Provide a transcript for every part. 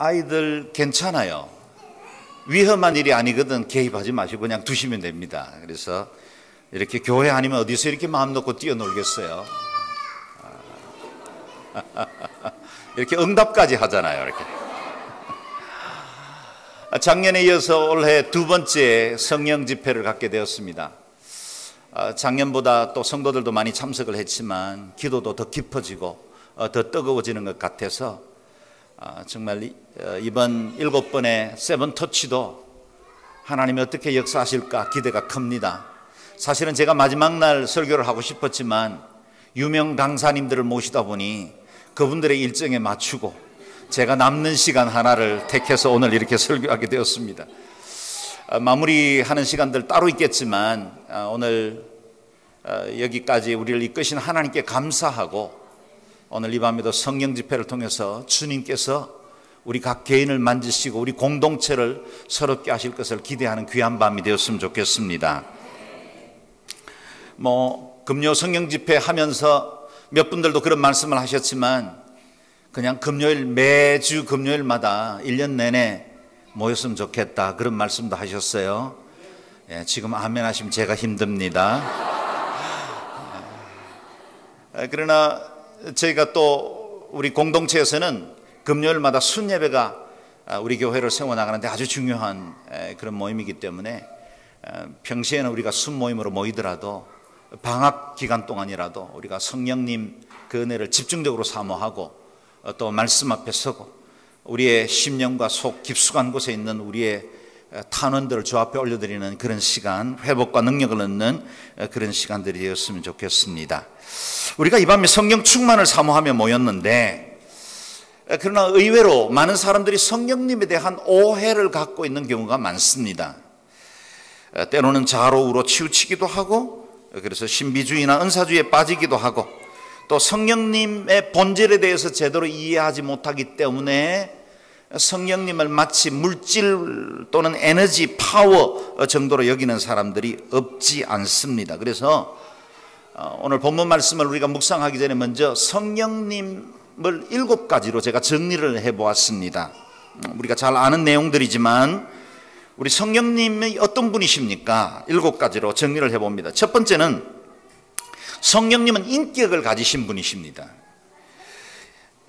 아이들 괜찮아요. 위험한 일이 아니거든 개입하지 마시고 그냥 두시면 됩니다. 그래서 이렇게 교회 아니면 어디서 이렇게 마음 놓고 뛰어놀겠어요. 이렇게 응답까지 하잖아요. 이렇게. 작년에 이어서 올해 두 번째 성령 집회를 갖게 되었습니다. 작년보다 또 성도들도 많이 참석을 했지만 기도도 더 깊어지고 더 뜨거워지는 것 같아서 정말 이번 7번의 세븐터치도 하나님이 어떻게 역사하실까 기대가 큽니다. 사실은 제가 마지막 날 설교를 하고 싶었지만 유명 강사님들을 모시다 보니 그분들의 일정에 맞추고 제가 남는 시간 하나를 택해서 오늘 이렇게 설교하게 되었습니다. 마무리하는 시간들 따로 있겠지만 오늘 여기까지 우리를 이끄신 하나님께 감사하고 오늘 이 밤에도 성령 집회를 통해서 주님께서 우리 각 개인을 만지시고 우리 공동체를 새롭게 하실 것을 기대하는 귀한 밤이 되었으면 좋겠습니다. 금요 성령 집회 하면서 몇 분들도 그런 말씀을 하셨지만 그냥 매주 금요일마다 1년 내내 모였으면 좋겠다 그런 말씀도 하셨어요. 지금 아멘 하시면 제가 힘듭니다. 그러나 저희가 또 우리 공동체에서는 금요일마다 순예배가 우리 교회를 세워나가는데 아주 중요한 그런 모임이기 때문에 평시에는 우리가 순모임으로 모이더라도 방학 기간 동안이라도 우리가 성령님 그 은혜를 집중적으로 사모하고 또 말씀 앞에 서고 우리의 심령과 속 깊숙한 곳에 있는 우리의 탄원들을 주 앞에 올려드리는 그런 시간, 회복과 능력을 얻는 그런 시간들이 되었으면 좋겠습니다. 우리가 이 밤에 성령 충만을 사모하며 모였는데 그러나 의외로 많은 사람들이 성령님에 대한 오해를 갖고 있는 경우가 많습니다. 때로는 좌로우로 치우치기도 하고 그래서 신비주의나 은사주의에 빠지기도 하고 또 성령님의 본질에 대해서 제대로 이해하지 못하기 때문에 성령님을 마치 물질 또는 에너지, 파워 정도로 여기는 사람들이 없지 않습니다. 그래서 오늘 본문 말씀을 우리가 묵상하기 전에 먼저 성령님을 7가지로 제가 정리를 해보았습니다. 우리가 잘 아는 내용들이지만 우리 성령님이 어떤 분이십니까? 7가지로 정리를 해봅니다. 첫 번째는 성령님은 인격을 가지신 분이십니다.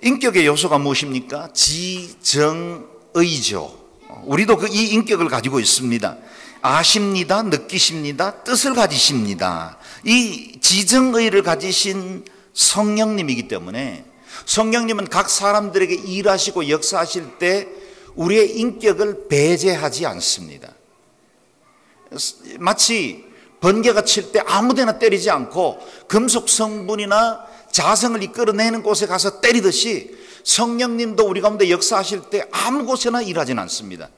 인격의 요소가 무엇입니까? 지정의죠. 우리도 이 인격을 가지고 있습니다. 아십니다, 느끼십니다, 뜻을 가지십니다. 이 지정의를 가지신 성령님이기 때문에 성령님은 각 사람들에게 일하시고 역사하실 때 우리의 인격을 배제하지 않습니다. 마치 번개가 칠 때 아무데나 때리지 않고 금속 성분이나 자성을 이끌어내는 곳에 가서 때리듯이 성령님도 우리 가운데 역사하실 때 아무 곳에나 일하지는 않습니다.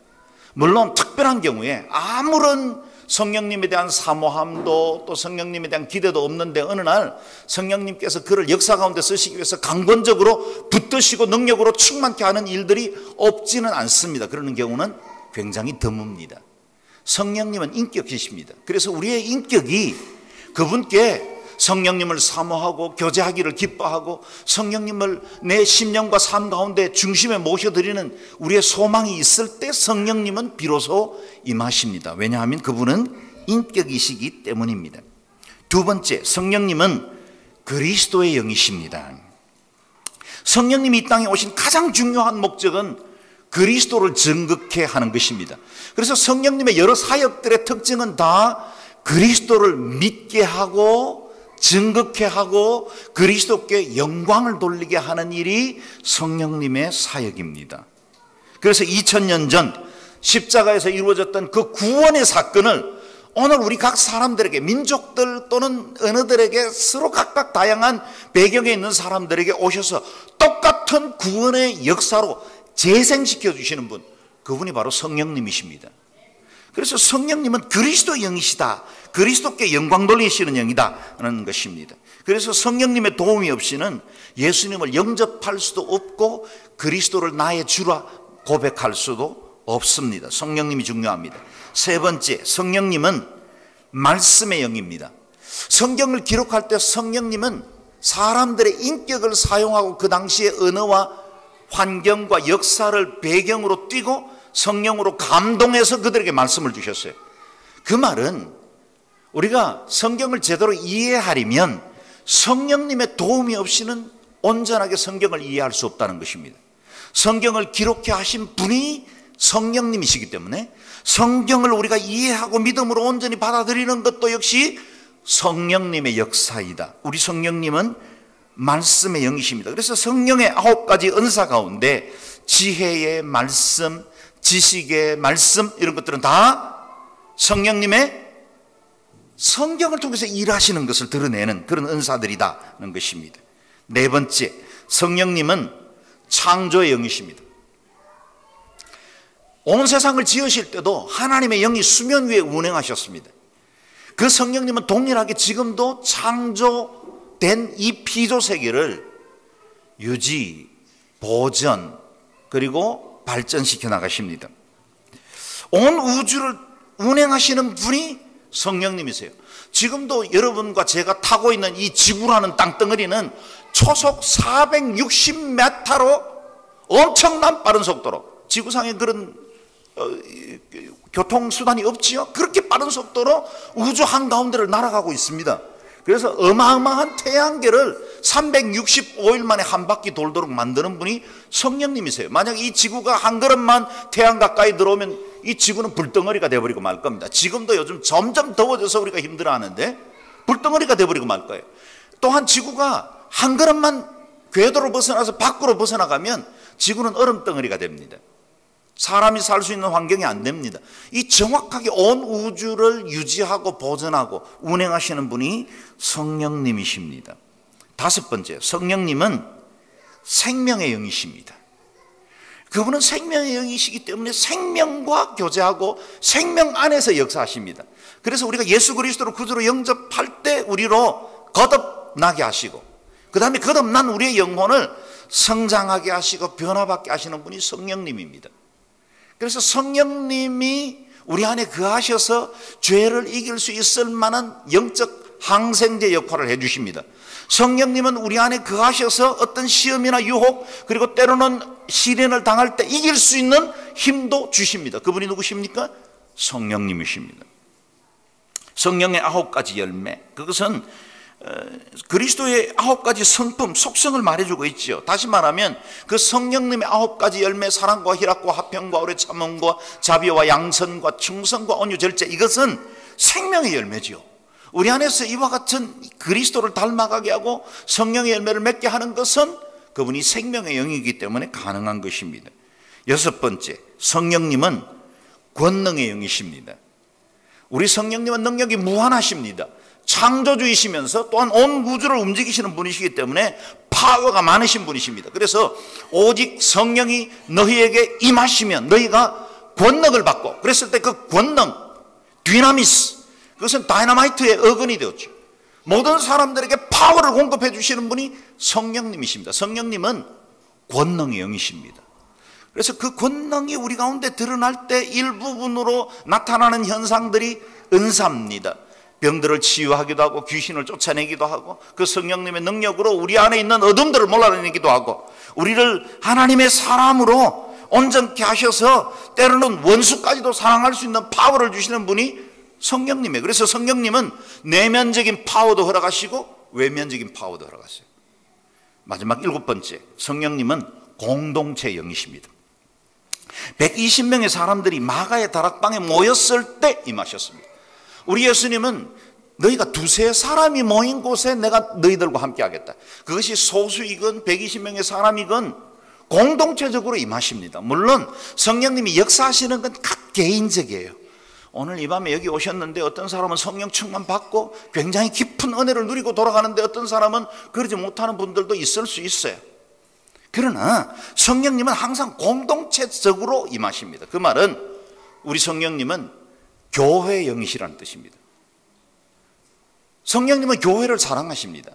물론 특별한 경우에 아무런 성령님에 대한 사모함도 또 성령님에 대한 기대도 없는데 어느 날 성령님께서 그를 역사 가운데 쓰시기 위해서 강권적으로 붙드시고 능력으로 충만케 하는 일들이 없지는 않습니다. 그러는 경우는 굉장히 드뭅니다. 성령님은 인격이십니다. 그래서 우리의 인격이 그분께 성령님을 사모하고 교제하기를 기뻐하고 성령님을 내 심령과 삶 가운데 중심에 모셔드리는 우리의 소망이 있을 때 성령님은 비로소 임하십니다. 왜냐하면 그분은 인격이시기 때문입니다. 두 번째, 성령님은 그리스도의 영이십니다. 성령님이 이 땅에 오신 가장 중요한 목적은 그리스도를 증거케 하는 것입니다. 그래서 성령님의 여러 사역들의 특징은 다 그리스도를 믿게 하고 증거케 하고 그리스도께 영광을 돌리게 하는 일이 성령님의 사역입니다. 그래서 2000년 전 십자가에서 이루어졌던 그 구원의 사건을 오늘 우리 각 사람들에게, 민족들 또는 언어들에게, 서로 각각 다양한 배경에 있는 사람들에게 오셔서 똑같은 구원의 역사로 재생시켜 주시는 분, 그분이 바로 성령님이십니다. 그래서 성령님은 그리스도의 영이시다, 그리스도께 영광 돌리시는 영이다라는 것입니다. 그래서 성령님의 도움이 없이는 예수님을 영접할 수도 없고 그리스도를 나의 주라 고백할 수도 없습니다. 성령님이 중요합니다. 세 번째, 성령님은 말씀의 영입니다. 성경을 기록할 때 성령님은 사람들의 인격을 사용하고 그 당시의 언어와 환경과 역사를 배경으로 띄고 성령으로 감동해서 그들에게 말씀을 주셨어요. 그 말은 우리가 성경을 제대로 이해하려면 성령님의 도움이 없이는 온전하게 성경을 이해할 수 없다는 것입니다. 성경을 기록해 하신 분이 성령님이시기 때문에 성경을 우리가 이해하고 믿음으로 온전히 받아들이는 것도 역시 성령님의 역사이다. 우리 성령님은 말씀의 영이십니다. 그래서 성령의 9가지 은사 가운데 지혜의 말씀, 지식의 말씀, 이런 것들은 다 성령님의 성경을 통해서 일하시는 것을 드러내는 그런 은사들이다는 것입니다. 네 번째, 성령님은 창조의 영이십니다. 온 세상을 지으실 때도 하나님의 영이 수면 위에 운행하셨습니다. 그 성령님은 동일하게 지금도 창조된 이 피조 세계를 유지, 보전, 그리고 발전시켜 나가십니다. 온 우주를 운행하시는 분이 성령님이세요. 지금도 여러분과 제가 타고 있는 이 지구라는 땅덩어리는 초속 460m로 엄청난 빠른 속도로, 지구상에 그런 교통수단이 없지요. 그렇게 빠른 속도로 우주 한가운데를 날아가고 있습니다. 그래서 어마어마한 태양계를 365일 만에 한 바퀴 돌도록 만드는 분이 성령님이세요. 만약 이 지구가 한 걸음만 태양 가까이 들어오면 이 지구는 불덩어리가 되어버리고 말 겁니다. 지금도 요즘 점점 더워져서 우리가 힘들어하는데 불덩어리가 되어버리고 말 거예요. 또한 지구가 한 걸음만 궤도로 벗어나서 밖으로 벗어나가면 지구는 얼음덩어리가 됩니다. 사람이 살 수 있는 환경이 안 됩니다. 이 정확하게 온 우주를 유지하고 보존하고 운행하시는 분이 성령님이십니다. 다섯 번째, 성령님은 생명의 영이십니다. 그분은 생명의 영이시기 때문에 생명과 교제하고 생명 안에서 역사하십니다. 그래서 우리가 예수 그리스도를 구주로 영접할 때 우리로 거듭나게 하시고, 그 다음에 거듭난 우리의 영혼을 성장하게 하시고 변화받게 하시는 분이 성령님입니다. 그래서 성령님이 우리 안에 거하셔서 죄를 이길 수 있을 만한 영적 항생제 역할을 해주십니다. 성령님은 우리 안에 거하셔서 어떤 시험이나 유혹, 그리고 때로는 시련을 당할 때 이길 수 있는 힘도 주십니다. 그분이 누구십니까? 성령님이십니다. 성령의 9가지 열매, 그것은 그리스도의 9가지 성품, 속성을 말해주고 있죠. 다시 말하면 그 성령님의 9가지 열매, 사랑과 희락과 화평과 오래 참음과 자비와 양선과 충성과 온유 절제, 이것은 생명의 열매죠. 우리 안에서 이와 같은 그리스도를 닮아가게 하고 성령의 열매를 맺게 하는 것은 그분이 생명의 영이기 때문에 가능한 것입니다. 여섯 번째, 성령님은 권능의 영이십니다. 우리 성령님은 능력이 무한하십니다. 창조주이시면서 또한 온 우주를 움직이시는 분이시기 때문에 파워가 많으신 분이십니다. 그래서 오직 성령이 너희에게 임하시면 너희가 권능을 받고, 그랬을 때 그 권능, 디나미스, 그것은 다이너마이트의 어근이 되었죠. 모든 사람들에게 파워를 공급해 주시는 분이 성령님이십니다. 성령님은 권능의 영이십니다. 그래서 그 권능이 우리 가운데 드러날 때 일부분으로 나타나는 현상들이 은사입니다. 병들을 치유하기도 하고 귀신을 쫓아내기도 하고 그 성령님의 능력으로 우리 안에 있는 어둠들을 몰아내기도 하고 우리를 하나님의 사람으로 온전케 하셔서 때로는 원수까지도 사랑할 수 있는 파워를 주시는 분이 성령님이에요. 그래서 성령님은 내면적인 파워도 허락하시고 외면적인 파워도 허락하세요. 마지막 7번째, 성령님은 공동체 영이십니다. 120명의 사람들이 마가의 다락방에 모였을 때 임하셨습니다. 우리 예수님은 너희가 두세 사람이 모인 곳에 내가 너희들과 함께 하겠다. 그것이 소수이건 120명의 사람이건 공동체적으로 임하십니다. 물론 성령님이 역사하시는 건 각 개인적이에요. 오늘 이 밤에 여기 오셨는데 어떤 사람은 성령 충만 받고 굉장히 깊은 은혜를 누리고 돌아가는데 어떤 사람은 그러지 못하는 분들도 있을 수 있어요. 그러나 성령님은 항상 공동체적으로 임하십니다. 그 말은 우리 성령님은 교회의 영이시라는 뜻입니다. 성령님은 교회를 사랑하십니다.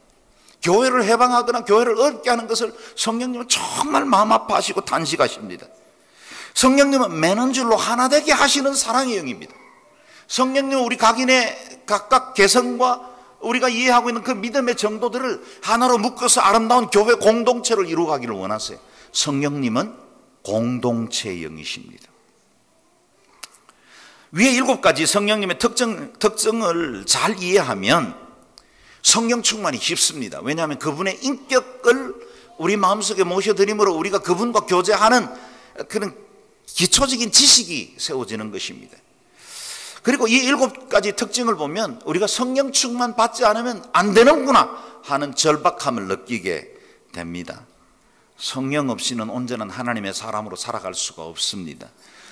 교회를 해방하거나 교회를 얻게 하는 것을 성령님은 정말 마음 아파하시고 단식하십니다. 성령님은 매는 줄로 하나 되게 하시는 사랑의 영입니다. 성령님은 우리 각인의 각각 개성과 우리가 이해하고 있는 그 믿음의 정도들을 하나로 묶어서 아름다운 교회 공동체를 이루어가기를 원하세요. 성령님은 공동체의 영이십니다. 위에 7가지 성령님의 특성을 잘 이해하면 성령 충만이 쉽습니다. 왜냐하면 그분의 인격을 우리 마음속에 모셔드림으로 우리가 그분과 교제하는 그런 기초적인 지식이 세워지는 것입니다. 그리고 이 7가지 특징을 보면 우리가 성령 충만 받지 않으면 안 되는구나 하는 절박함을 느끼게 됩니다. 성령 없이는 온전한 하나님의 사람으로 살아갈 수가 없습니다.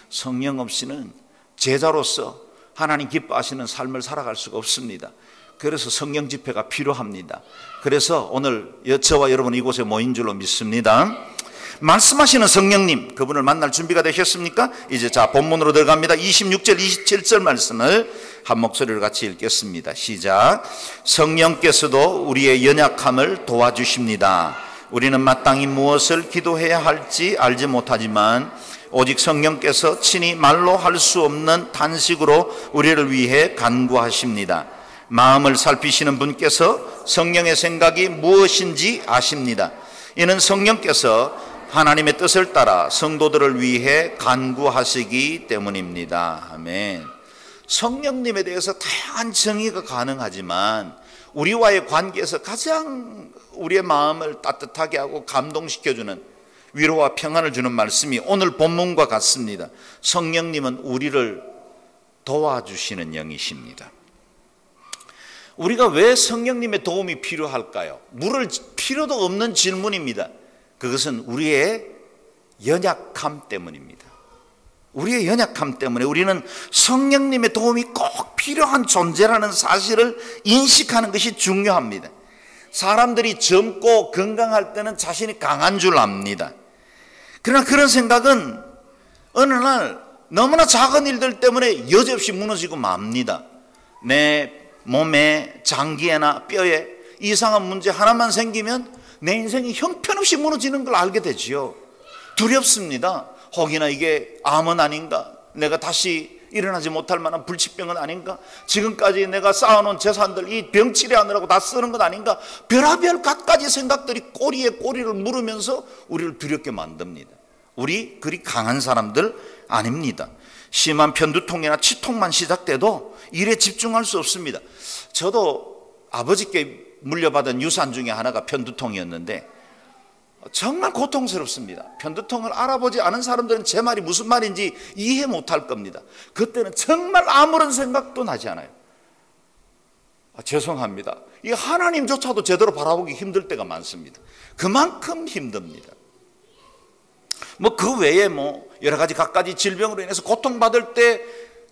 성령 없이는 제자로서 하나님 기뻐하시는 삶을 살아갈 수가 없습니다. 그래서 성령 집회가 필요합니다. 그래서 오늘 저와 여러분 이곳에 모인 줄로 믿습니다. 말씀하시는 성령님, 그분을 만날 준비가 되셨습니까? 이제 본문으로 들어갑니다. 26절 27절 말씀을 한 목소리로 같이 읽겠습니다. 시작. 성령께서도 우리의 연약함을 도와주십니다. 우리는 마땅히 무엇을 기도해야 할지 알지 못하지만 오직 성령께서 친히 말로 할 수 없는 탄식으로 우리를 위해 간구하십니다. 마음을 살피시는 분께서 성령의 생각이 무엇인지 아십니다. 이는 성령께서 하나님의 뜻을 따라 성도들을 위해 간구하시기 때문입니다. 아멘. 성령님에 대해서 다양한 정의가 가능하지만 우리와의 관계에서 가장 우리의 마음을 따뜻하게 하고 감동시켜주는 위로와 평안을 주는 말씀이 오늘 본문과 같습니다. 성령님은 우리를 도와주시는 영이십니다. 우리가 왜 성령님의 도움이 필요할까요? 물을 필요도 없는 질문입니다. 그것은 우리의 연약함 때문입니다. 우리의 연약함 때문에 우리는 성령님의 도움이 꼭 필요한 존재라는 사실을 인식하는 것이 중요합니다. 사람들이 젊고 건강할 때는 자신이 강한 줄 압니다. 그러나 그런 생각은 어느 날 너무나 작은 일들 때문에 여지없이 무너지고 맙니다. 내 몸에 장기에나 뼈에 이상한 문제 하나만 생기면 내 인생이 형편없이 무너지는 걸 알게 되지요. 두렵습니다. 혹이나 이게 암은 아닌가? 내가 다시 일어나지 못할 만한 불치병은 아닌가? 지금까지 내가 쌓아놓은 재산들 이 병 치료하느라고 다 쓰는 것 아닌가? 별의별 갖가지 생각들이 꼬리에 꼬리를 물으면서 우리를 두렵게 만듭니다. 우리 그리 강한 사람들 아닙니다. 심한 편두통이나 치통만 시작돼도 일에 집중할 수 없습니다. 저도 아버지께 물려받은 유산 중에 하나가 편두통이었는데 정말 고통스럽습니다. 편두통을 알아보지 않은 사람들은 제 말이 무슨 말인지 이해 못할 겁니다. 그때는 정말 아무런 생각도 나지 않아요. 죄송합니다. 이 하나님조차도 제대로 바라보기 힘들 때가 많습니다. 그만큼 힘듭니다. 그 외에 여러 가지 갖가지 질병으로 인해서 고통받을 때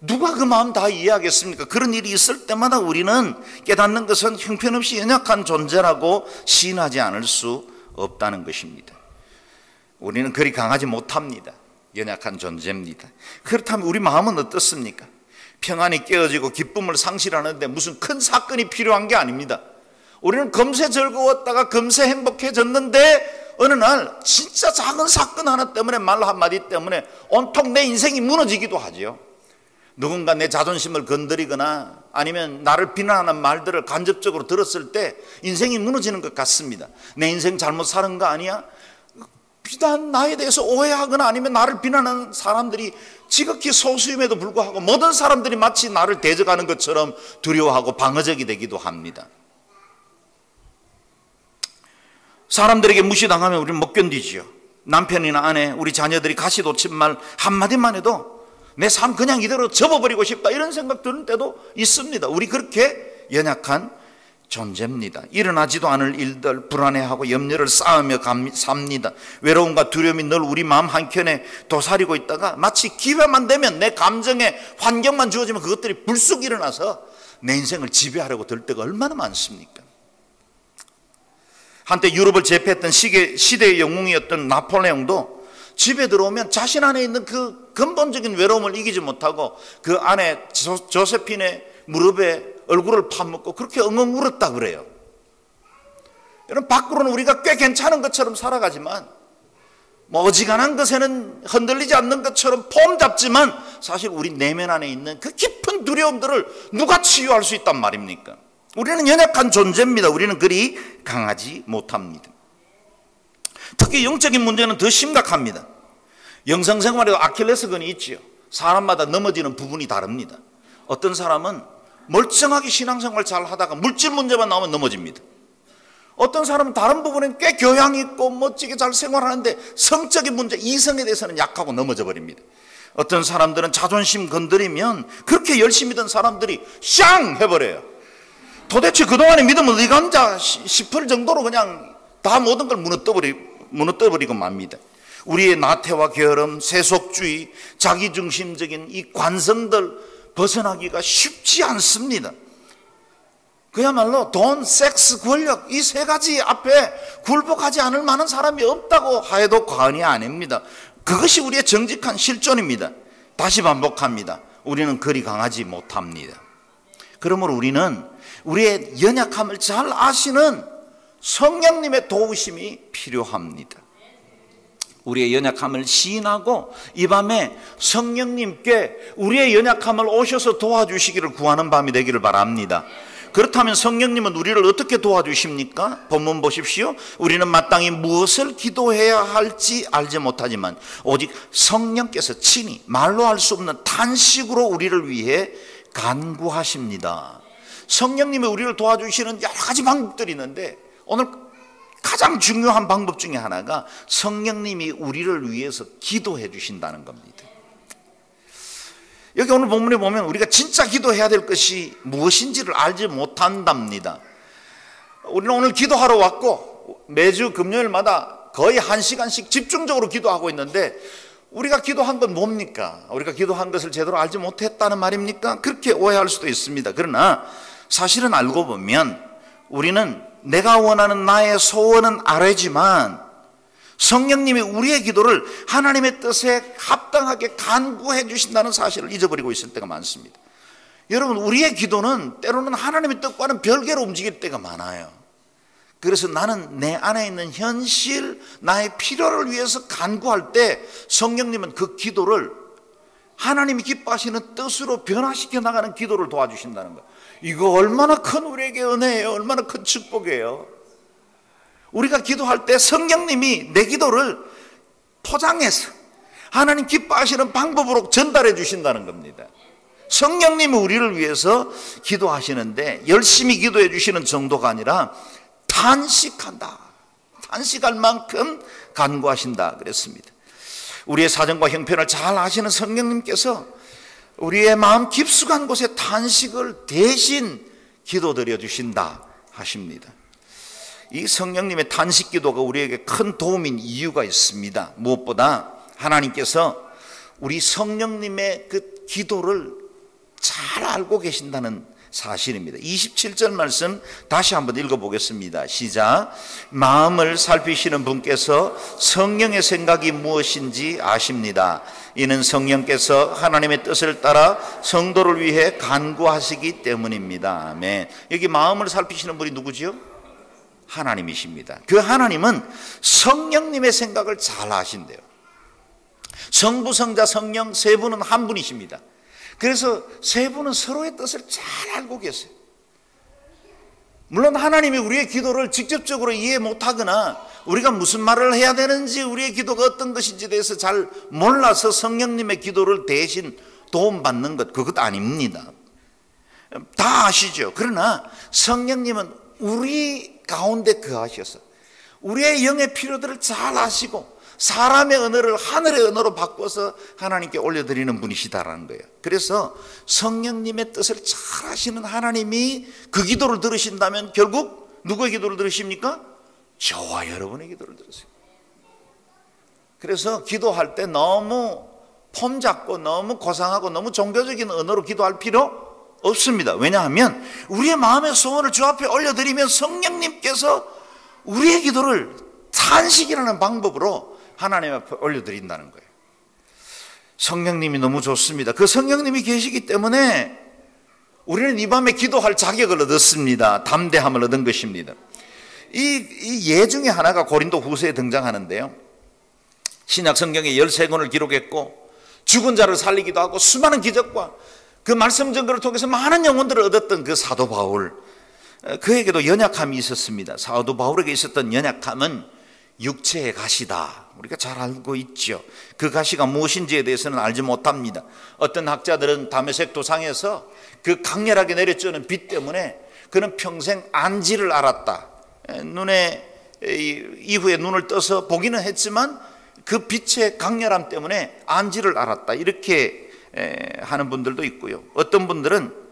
누가 그 마음 다 이해하겠습니까? 그런 일이 있을 때마다 우리는 깨닫는 것은 형편없이 연약한 존재라고 시인하지 않을 수 없다는 것입니다. 우리는 그리 강하지 못합니다. 연약한 존재입니다. 그렇다면 우리 마음은 어떻습니까? 평안이 깨어지고 기쁨을 상실하는데 무슨 큰 사건이 필요한 게 아닙니다. 우리는 금세 즐거웠다가 금세 행복해졌는데 어느 날 진짜 작은 사건 하나 때문에 말 한마디 때문에 온통 내 인생이 무너지기도 하지요. 누군가 내 자존심을 건드리거나 아니면 나를 비난하는 말들을 간접적으로 들었을 때 인생이 무너지는 것 같습니다. 내 인생 잘못 사는 거 아니야? 비단 나에 대해서 오해하거나 아니면 나를 비난하는 사람들이 지극히 소수임에도 불구하고 모든 사람들이 마치 나를 대적하는 것처럼 두려워하고 방어적이 되기도 합니다. 사람들에게 무시당하면 우리는 못 견디지요. 남편이나 아내, 우리 자녀들이 가시돋친 말 한마디만 해도 내 삶 그냥 이대로 접어버리고 싶다 이런 생각 드는 때도 있습니다. 우리 그렇게 연약한 존재입니다. 일어나지도 않을 일들 불안해하고 염려를 쌓으며 삽니다. 외로움과 두려움이 늘 우리 마음 한켠에 도사리고 있다가 마치 기회만 되면 내 감정에 환경만 주어지면 그것들이 불쑥 일어나서 내 인생을 지배하려고 들 때가 얼마나 많습니까? 한때 유럽을 제패했던 시대의 영웅이었던 나폴레옹도 집에 들어오면 자신 안에 있는 그 근본적인 외로움을 이기지 못하고 그 아내 조세핀의 무릎에 얼굴을 파묻고 그렇게 엉엉 울었다 그래요. 여러분, 밖으로는 우리가 꽤 괜찮은 것처럼 살아가지만 어지간한 것에는 흔들리지 않는 것처럼 폼 잡지만 사실 우리 내면 안에 있는 그 깊은 두려움들을 누가 치유할 수 있단 말입니까? 우리는 연약한 존재입니다. 우리는 그리 강하지 못합니다. 특히 영적인 문제는 더 심각합니다. 영성생활에도 아킬레스건이 있지요. 사람마다 넘어지는 부분이 다릅니다. 어떤 사람은 멀쩡하게 신앙생활 잘 하다가 물질 문제만 나오면 넘어집니다. 어떤 사람은 다른 부분엔 꽤 교양 있고 멋지게 잘 생활하는데 성적인 문제, 이성에 대해서는 약하고 넘어져 버립니다. 어떤 사람들은 자존심 건드리면 그렇게 열심히 던 사람들이 샹 해버려요. 도대체 그동안의 믿음은 어디 간자 싶을 정도로 그냥 다 모든 걸 무너뜨려버리고 맙니다. 우리의 나태와 게으름, 세속주의, 자기중심적인 이 관성들 벗어나기가 쉽지 않습니다. 그야말로 돈, 섹스, 권력 이 세 가지 앞에 굴복하지 않을 만한 사람이 없다고 하여도 과언이 아닙니다. 그것이 우리의 정직한 실존입니다. 다시 반복합니다. 우리는 그리 강하지 못합니다. 그러므로 우리는 우리의 연약함을 잘 아시는 성령님의 도우심이 필요합니다. 우리의 연약함을 시인하고 이 밤에 성령님께 우리의 연약함을 오셔서 도와주시기를 구하는 밤이 되기를 바랍니다. 그렇다면 성령님은 우리를 어떻게 도와주십니까? 본문 보십시오. 우리는 마땅히 무엇을 기도해야 할지 알지 못하지만 오직 성령께서 친히 말로 할 수 없는 탄식으로 우리를 위해 간구하십니다. 성령님이 우리를 도와주시는 여러 가지 방법들이 있는데 오늘 가장 중요한 방법 중에 하나가 성령님이 우리를 위해서 기도해 주신다는 겁니다. 여기 오늘 본문에 보면 우리가 진짜 기도해야 될 것이 무엇인지를 알지 못한답니다. 우리는 오늘 기도하러 왔고 매주 금요일마다 거의 1시간씩 집중적으로 기도하고 있는데 우리가 기도한 건 뭡니까? 우리가 기도한 것을 제대로 알지 못했다는 말입니까? 그렇게 오해할 수도 있습니다. 그러나 사실은 알고 보면 우리는 내가 원하는 나의 소원은 아래지만 성령님이 우리의 기도를 하나님의 뜻에 합당하게 간구해 주신다는 사실을 잊어버리고 있을 때가 많습니다. 여러분, 우리의 기도는 때로는 하나님의 뜻과는 별개로 움직일 때가 많아요. 그래서 나는 내 안에 있는 현실, 나의 필요를 위해서 간구할 때 성령님은 그 기도를 하나님이 기뻐하시는 뜻으로 변화시켜 나가는 기도를 도와주신다는 거예요. 이거 얼마나 큰 우리에게 은혜예요. 얼마나 큰 축복이에요. 우리가 기도할 때 성령님이 내 기도를 포장해서 하나님 기뻐하시는 방법으로 전달해 주신다는 겁니다. 성령님이 우리를 위해서 기도하시는데 열심히 기도해 주시는 정도가 아니라 탄식한다. 탄식할 만큼 간구하신다 그랬습니다. 우리의 사정과 형편을 잘 아시는 성령님께서 우리의 마음 깊숙한 곳에 탄식을 대신 기도드려 주신다 하십니다. 이 성령님의 탄식 기도가 우리에게 큰 도움인 이유가 있습니다. 무엇보다 하나님께서 우리 성령님의 그 기도를 잘 알고 계신다는 사실입니다. 27절 말씀 다시 한번 읽어보겠습니다. 시작. 마음을 살피시는 분께서 성령의 생각이 무엇인지 아십니다. 이는 성령께서 하나님의 뜻을 따라 성도를 위해 간구하시기 때문입니다. 아멘. 여기 마음을 살피시는 분이 누구지요? 하나님이십니다. 그 하나님은 성령님의 생각을 잘 아신대요. 성부, 성자, 성령 세 분은 한 분이십니다. 그래서 세 분은 서로의 뜻을 잘 알고 계세요. 물론 하나님이 우리의 기도를 직접적으로 이해 못하거나 우리가 무슨 말을 해야 되는지 우리의 기도가 어떤 것인지에 대해서 잘 몰라서 성령님의 기도를 대신 도움받는 것, 그것 아닙니다. 다 아시죠? 그러나 성령님은 우리 가운데 거하셔서 우리의 영의 필요들을 잘 아시고 사람의 언어를 하늘의 언어로 바꿔서 하나님께 올려드리는 분이시다라는 거예요. 그래서 성령님의 뜻을 잘 아시는 하나님이 그 기도를 들으신다면 결국 누구의 기도를 들으십니까? 저와 여러분의 기도를 들으세요. 그래서 기도할 때 너무 폼 잡고 너무 고상하고 너무 종교적인 언어로 기도할 필요 없습니다. 왜냐하면 우리의 마음의 소원을 주 앞에 올려드리면 성령님께서 우리의 기도를 탄식이라는 방법으로 하나님 앞에 올려드린다는 거예요. 성령님이 너무 좋습니다. 그 성령님이 계시기 때문에 우리는 이 밤에 기도할 자격을 얻었습니다. 담대함을 얻은 것입니다. 이 예 중에 하나가 고린도 후서에 등장하는데요. 신약 성경에 13권을 기록했고 죽은 자를 살리기도 하고 수많은 기적과 그 말씀 전거를 통해서 많은 영혼들을 얻었던 그 사도 바울, 그에게도 연약함이 있었습니다. 사도 바울에게 있었던 연약함은 육체의 가시다. 우리가 잘 알고 있죠. 그 가시가 무엇인지에 대해서는 알지 못합니다. 어떤 학자들은 다메섹 도상에서 그 강렬하게 내려쬐는 빛 때문에 그는 평생 안지를 알았다. 이후에 눈을 떠서 보기는 했지만 그 빛의 강렬함 때문에 안지를 알았다. 이렇게 하는 분들도 있고요. 어떤 분들은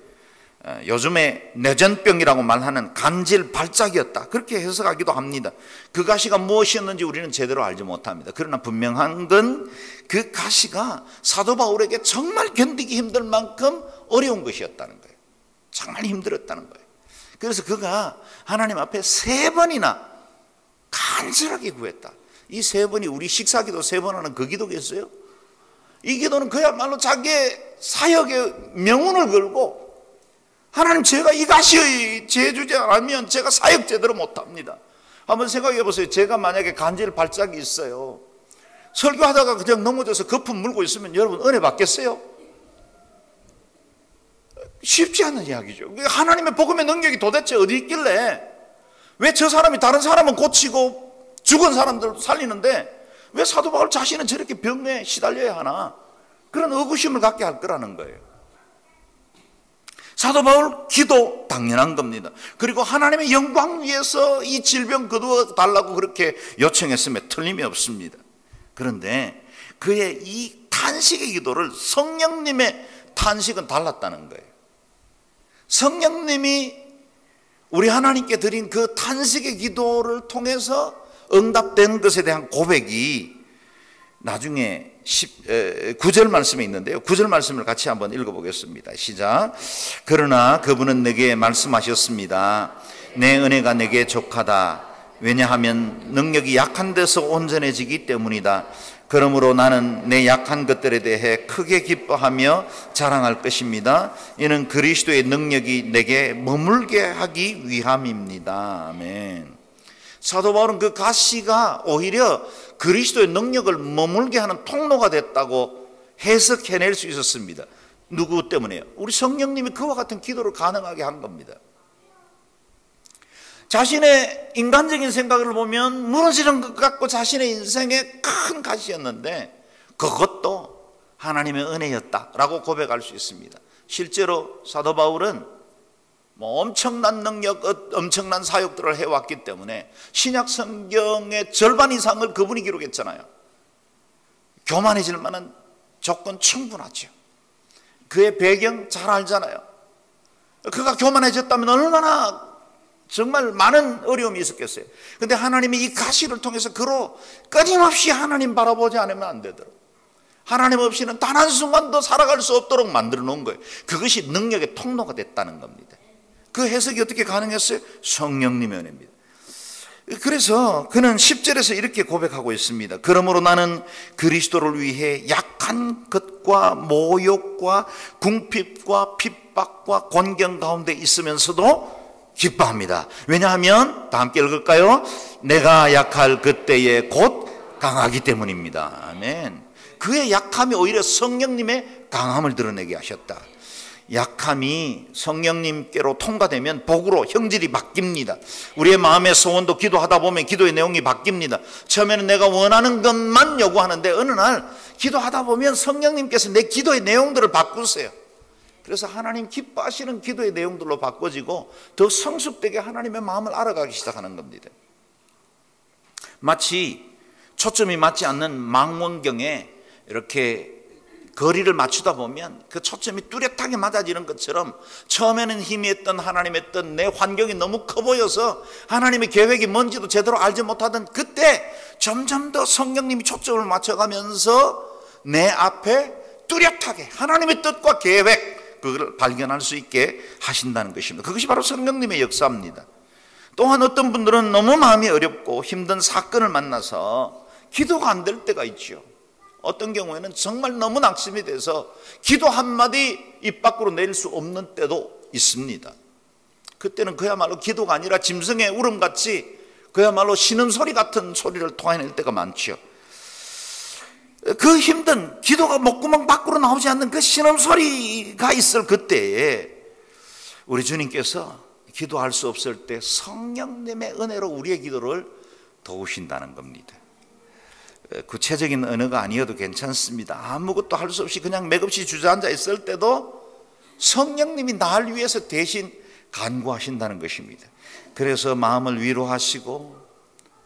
요즘에 뇌전병이라고 말하는 간질 발작이었다. 그렇게 해석하기도 합니다. 그 가시가 무엇이었는지 우리는 제대로 알지 못합니다. 그러나 분명한 건 그 가시가 사도 바울에게 정말 견디기 힘들 만큼 어려운 것이었다는 거예요. 정말 힘들었다는 거예요. 그래서 그가 하나님 앞에 3번이나 간절하게 구했다. 이 3번이 우리 식사기도 3번 하는 그 기도겠어요? 이 기도는 그야말로 자기의 사역의 명운을 걸고, 하나님, 제가 이 가시의 제주지 않으면 제가 사역 제대로 못합니다. 한번 생각해 보세요. 제가 만약에 간질 발작이 있어요. 설교하다가 그냥 넘어져서 거품 물고 있으면 여러분 은혜 받겠어요? 쉽지 않은 이야기죠. 하나님의 복음의 능력이 도대체 어디 있길래, 왜 저 사람이 다른 사람은 고치고 죽은 사람들도 살리는데 왜 사도 바울 자신은 저렇게 병에 시달려야 하나? 그런 의구심을 갖게 할 거라는 거예요. 사도 바울 기도 당연한 겁니다. 그리고 하나님의 영광 위해서 이 질병 거두어 달라고 그렇게 요청했음에 틀림이 없습니다. 그런데 그의 이 탄식의 기도를 성령님의 탄식은 달랐다는 거예요. 성령님이 우리 하나님께 드린 그 탄식의 기도를 통해서 응답된 것에 대한 고백이 나중에 9절 말씀에 있는데요. 9절 말씀을 같이 한번 읽어보겠습니다. 시작. 그러나 그분은 내게 말씀하셨습니다. 내 은혜가 내게 족하다. 왜냐하면 능력이 약한 데서 온전해지기 때문이다. 그러므로 나는 내 약한 것들에 대해 크게 기뻐하며 자랑할 것입니다. 이는 그리스도의 능력이 내게 머물게 하기 위함입니다. 아멘. 사도 바울은 그 가시가 오히려 그리스도의 능력을 머물게 하는 통로가 됐다고 해석해낼 수 있었습니다. 누구 때문에요? 우리 성령님이 그와 같은 기도를 가능하게 한 겁니다. 자신의 인간적인 생각을 보면 무너지는 것 같고 자신의 인생의 큰 가시였는데 그것도 하나님의 은혜였다라고 고백할 수 있습니다. 실제로 사도 바울은 엄청난 능력, 엄청난 사역들을 해왔기 때문에 신약 성경의 절반 이상을 그분이 기록했잖아요. 교만해질 만한 조건 충분하죠. 그의 배경 잘 알잖아요. 그가 교만해졌다면 얼마나 정말 많은 어려움이 있었겠어요. 그런데 하나님이 이 가시를 통해서 그로 끊임없이 하나님 바라보지 않으면 안 되더라고요. 하나님 없이는 단 한순간도 살아갈 수 없도록 만들어 놓은 거예요. 그것이 능력의 통로가 됐다는 겁니다. 그 해석이 어떻게 가능했어요? 성령님의 은혜입니다. 그래서 그는 10절에서 이렇게 고백하고 있습니다. 그러므로 나는 그리스도를 위해 약한 것과 모욕과 궁핍과 핍박과 곤경 가운데 있으면서도 기뻐합니다. 왜냐하면 다 함께 읽을까요? 내가 약할 그때에 곧 강하기 때문입니다. 아멘. 그의 약함이 오히려 성령님의 강함을 드러내게 하셨다. 약함이 성령님께로 통과되면 복으로 형질이 바뀝니다. 우리의 마음의 소원도 기도하다 보면 기도의 내용이 바뀝니다. 처음에는 내가 원하는 것만 요구하는데 어느 날 기도하다 보면 성령님께서 내 기도의 내용들을 바꾸세요. 그래서 하나님 기뻐하시는 기도의 내용들로 바꿔지고 더 성숙되게 하나님의 마음을 알아가기 시작하는 겁니다. 마치 초점이 맞지 않는 망원경에 이렇게 거리를 맞추다 보면 그 초점이 뚜렷하게 맞아지는 것처럼 처음에는 희미했던 하나님의 뜻, 내 환경이 너무 커 보여서 하나님의 계획이 뭔지도 제대로 알지 못하던 그때 점점 더 성령님이 초점을 맞춰가면서 내 앞에 뚜렷하게 하나님의 뜻과 계획, 그걸 발견할 수 있게 하신다는 것입니다. 그것이 바로 성령님의 역사입니다. 또한 어떤 분들은 너무 마음이 어렵고 힘든 사건을 만나서 기도가 안 될 때가 있죠. 어떤 경우에는 정말 너무 낙심이 돼서 기도 한마디 입 밖으로 낼 수 없는 때도 있습니다. 그때는 그야말로 기도가 아니라 짐승의 울음같이 그야말로 신음소리 같은 소리를 토해낼 때가 많죠. 그 힘든 기도가 목구멍 밖으로 나오지 않는 그 신음소리가 있을 그때에 우리 주님께서 기도할 수 없을 때 성령님의 은혜로 우리의 기도를 도우신다는 겁니다. 구체적인 언어가 아니어도 괜찮습니다. 아무것도 할 수 없이 그냥 맥없이 주저앉아 있을 때도 성령님이 날 위해서 대신 간구하신다는 것입니다. 그래서 마음을 위로하시고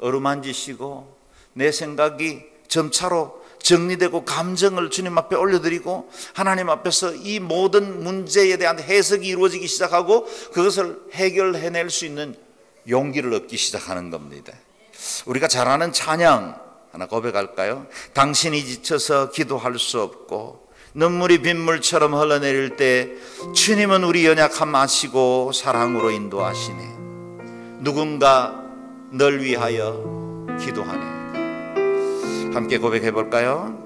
어루만지시고 내 생각이 점차로 정리되고 감정을 주님 앞에 올려드리고 하나님 앞에서 이 모든 문제에 대한 해석이 이루어지기 시작하고 그것을 해결해낼 수 있는 용기를 얻기 시작하는 겁니다. 우리가 잘 아는 찬양 하나 고백할까요? 당신이 지쳐서 기도할 수 없고 눈물이 빗물처럼 흘러내릴 때 주님은 우리 연약함 아시고 사랑으로 인도하시네. 누군가 널 위하여 기도하네. 함께 고백해 볼까요?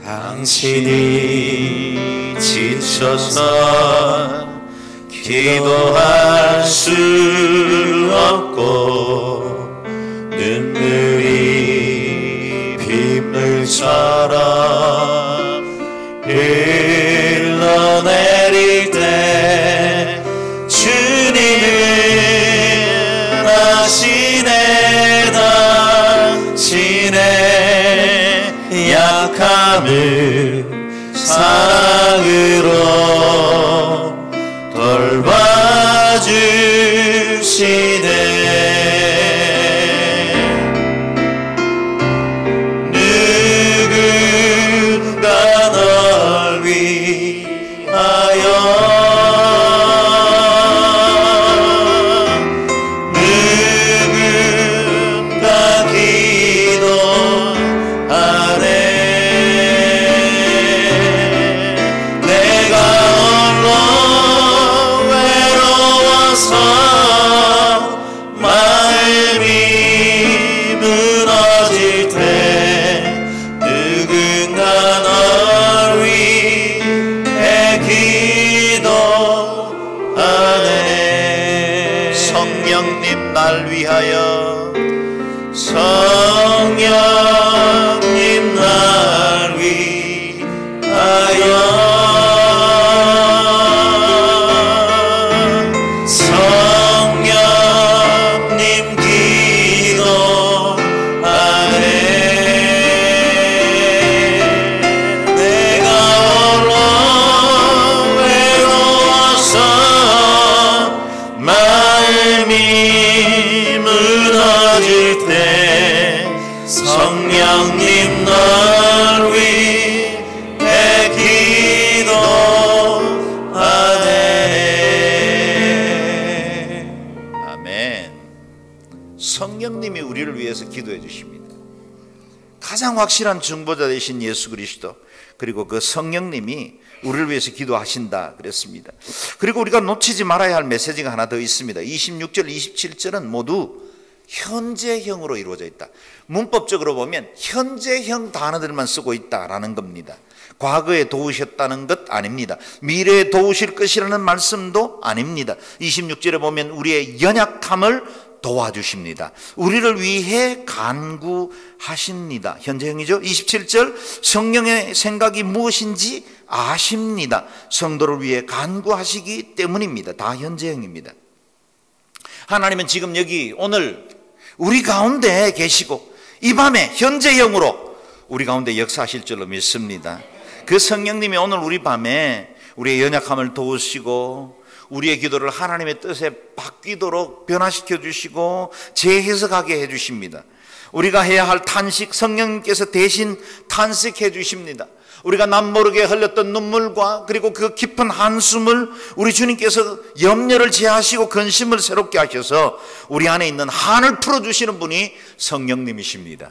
당신이 지쳐서 기도할 수 없고 눈물이 빗물처럼 흘러내릴 때 주님은 아시네. 당신의 약함을 사랑으로 돌봐주시네. 누군가 널 위하여 누군가 기도하네. 내가 홀로 외로워서 마음이 무너질 때 누군가 널 위해 기도하네. 성령님 날 위하여 성령님 날 위하여 성령님 기도하네. 내가 홀로 외로워서 마음이 무너질 때 성령님 널 위해 기도하네. 아멘. 성령님이 우리를 위해서 기도해 주십니다. 가장 확실한 중보자 되신 예수 그리스도 그리고 그 성령님이 우리를 위해서 기도하신다 그랬습니다. 그리고 우리가 놓치지 말아야 할 메시지가 하나 더 있습니다. 26절 27절은 모두 현재형으로 이루어져 있다. 문법적으로 보면 현재형 단어들만 쓰고 있다라는 겁니다. 과거에 도우셨다는 것 아닙니다. 미래에 도우실 것이라는 말씀도 아닙니다. 26절에 보면 우리의 연약함을 도와주십니다. 우리를 위해 간구하십니다. 현재형이죠. 27절 성령의 생각이 무엇인지 아십니다. 성도를 위해 간구하시기 때문입니다. 다 현재형입니다. 하나님은 지금 여기 오늘 우리 가운데 계시고 이 밤에 현재형으로 우리 가운데 역사하실 줄로 믿습니다. 그 성령님이 오늘 우리 밤에 우리의 연약함을 도우시고 우리의 기도를 하나님의 뜻에 바뀌도록 변화시켜 주시고 재해석하게 해 주십니다. 우리가 해야 할 탄식 성령님께서 대신 탄식해 주십니다. 우리가 남모르게 흘렸던 눈물과 그리고 그 깊은 한숨을 우리 주님께서 염려를 제하시고 근심을 새롭게 하셔서 우리 안에 있는 한을 풀어주시는 분이 성령님이십니다.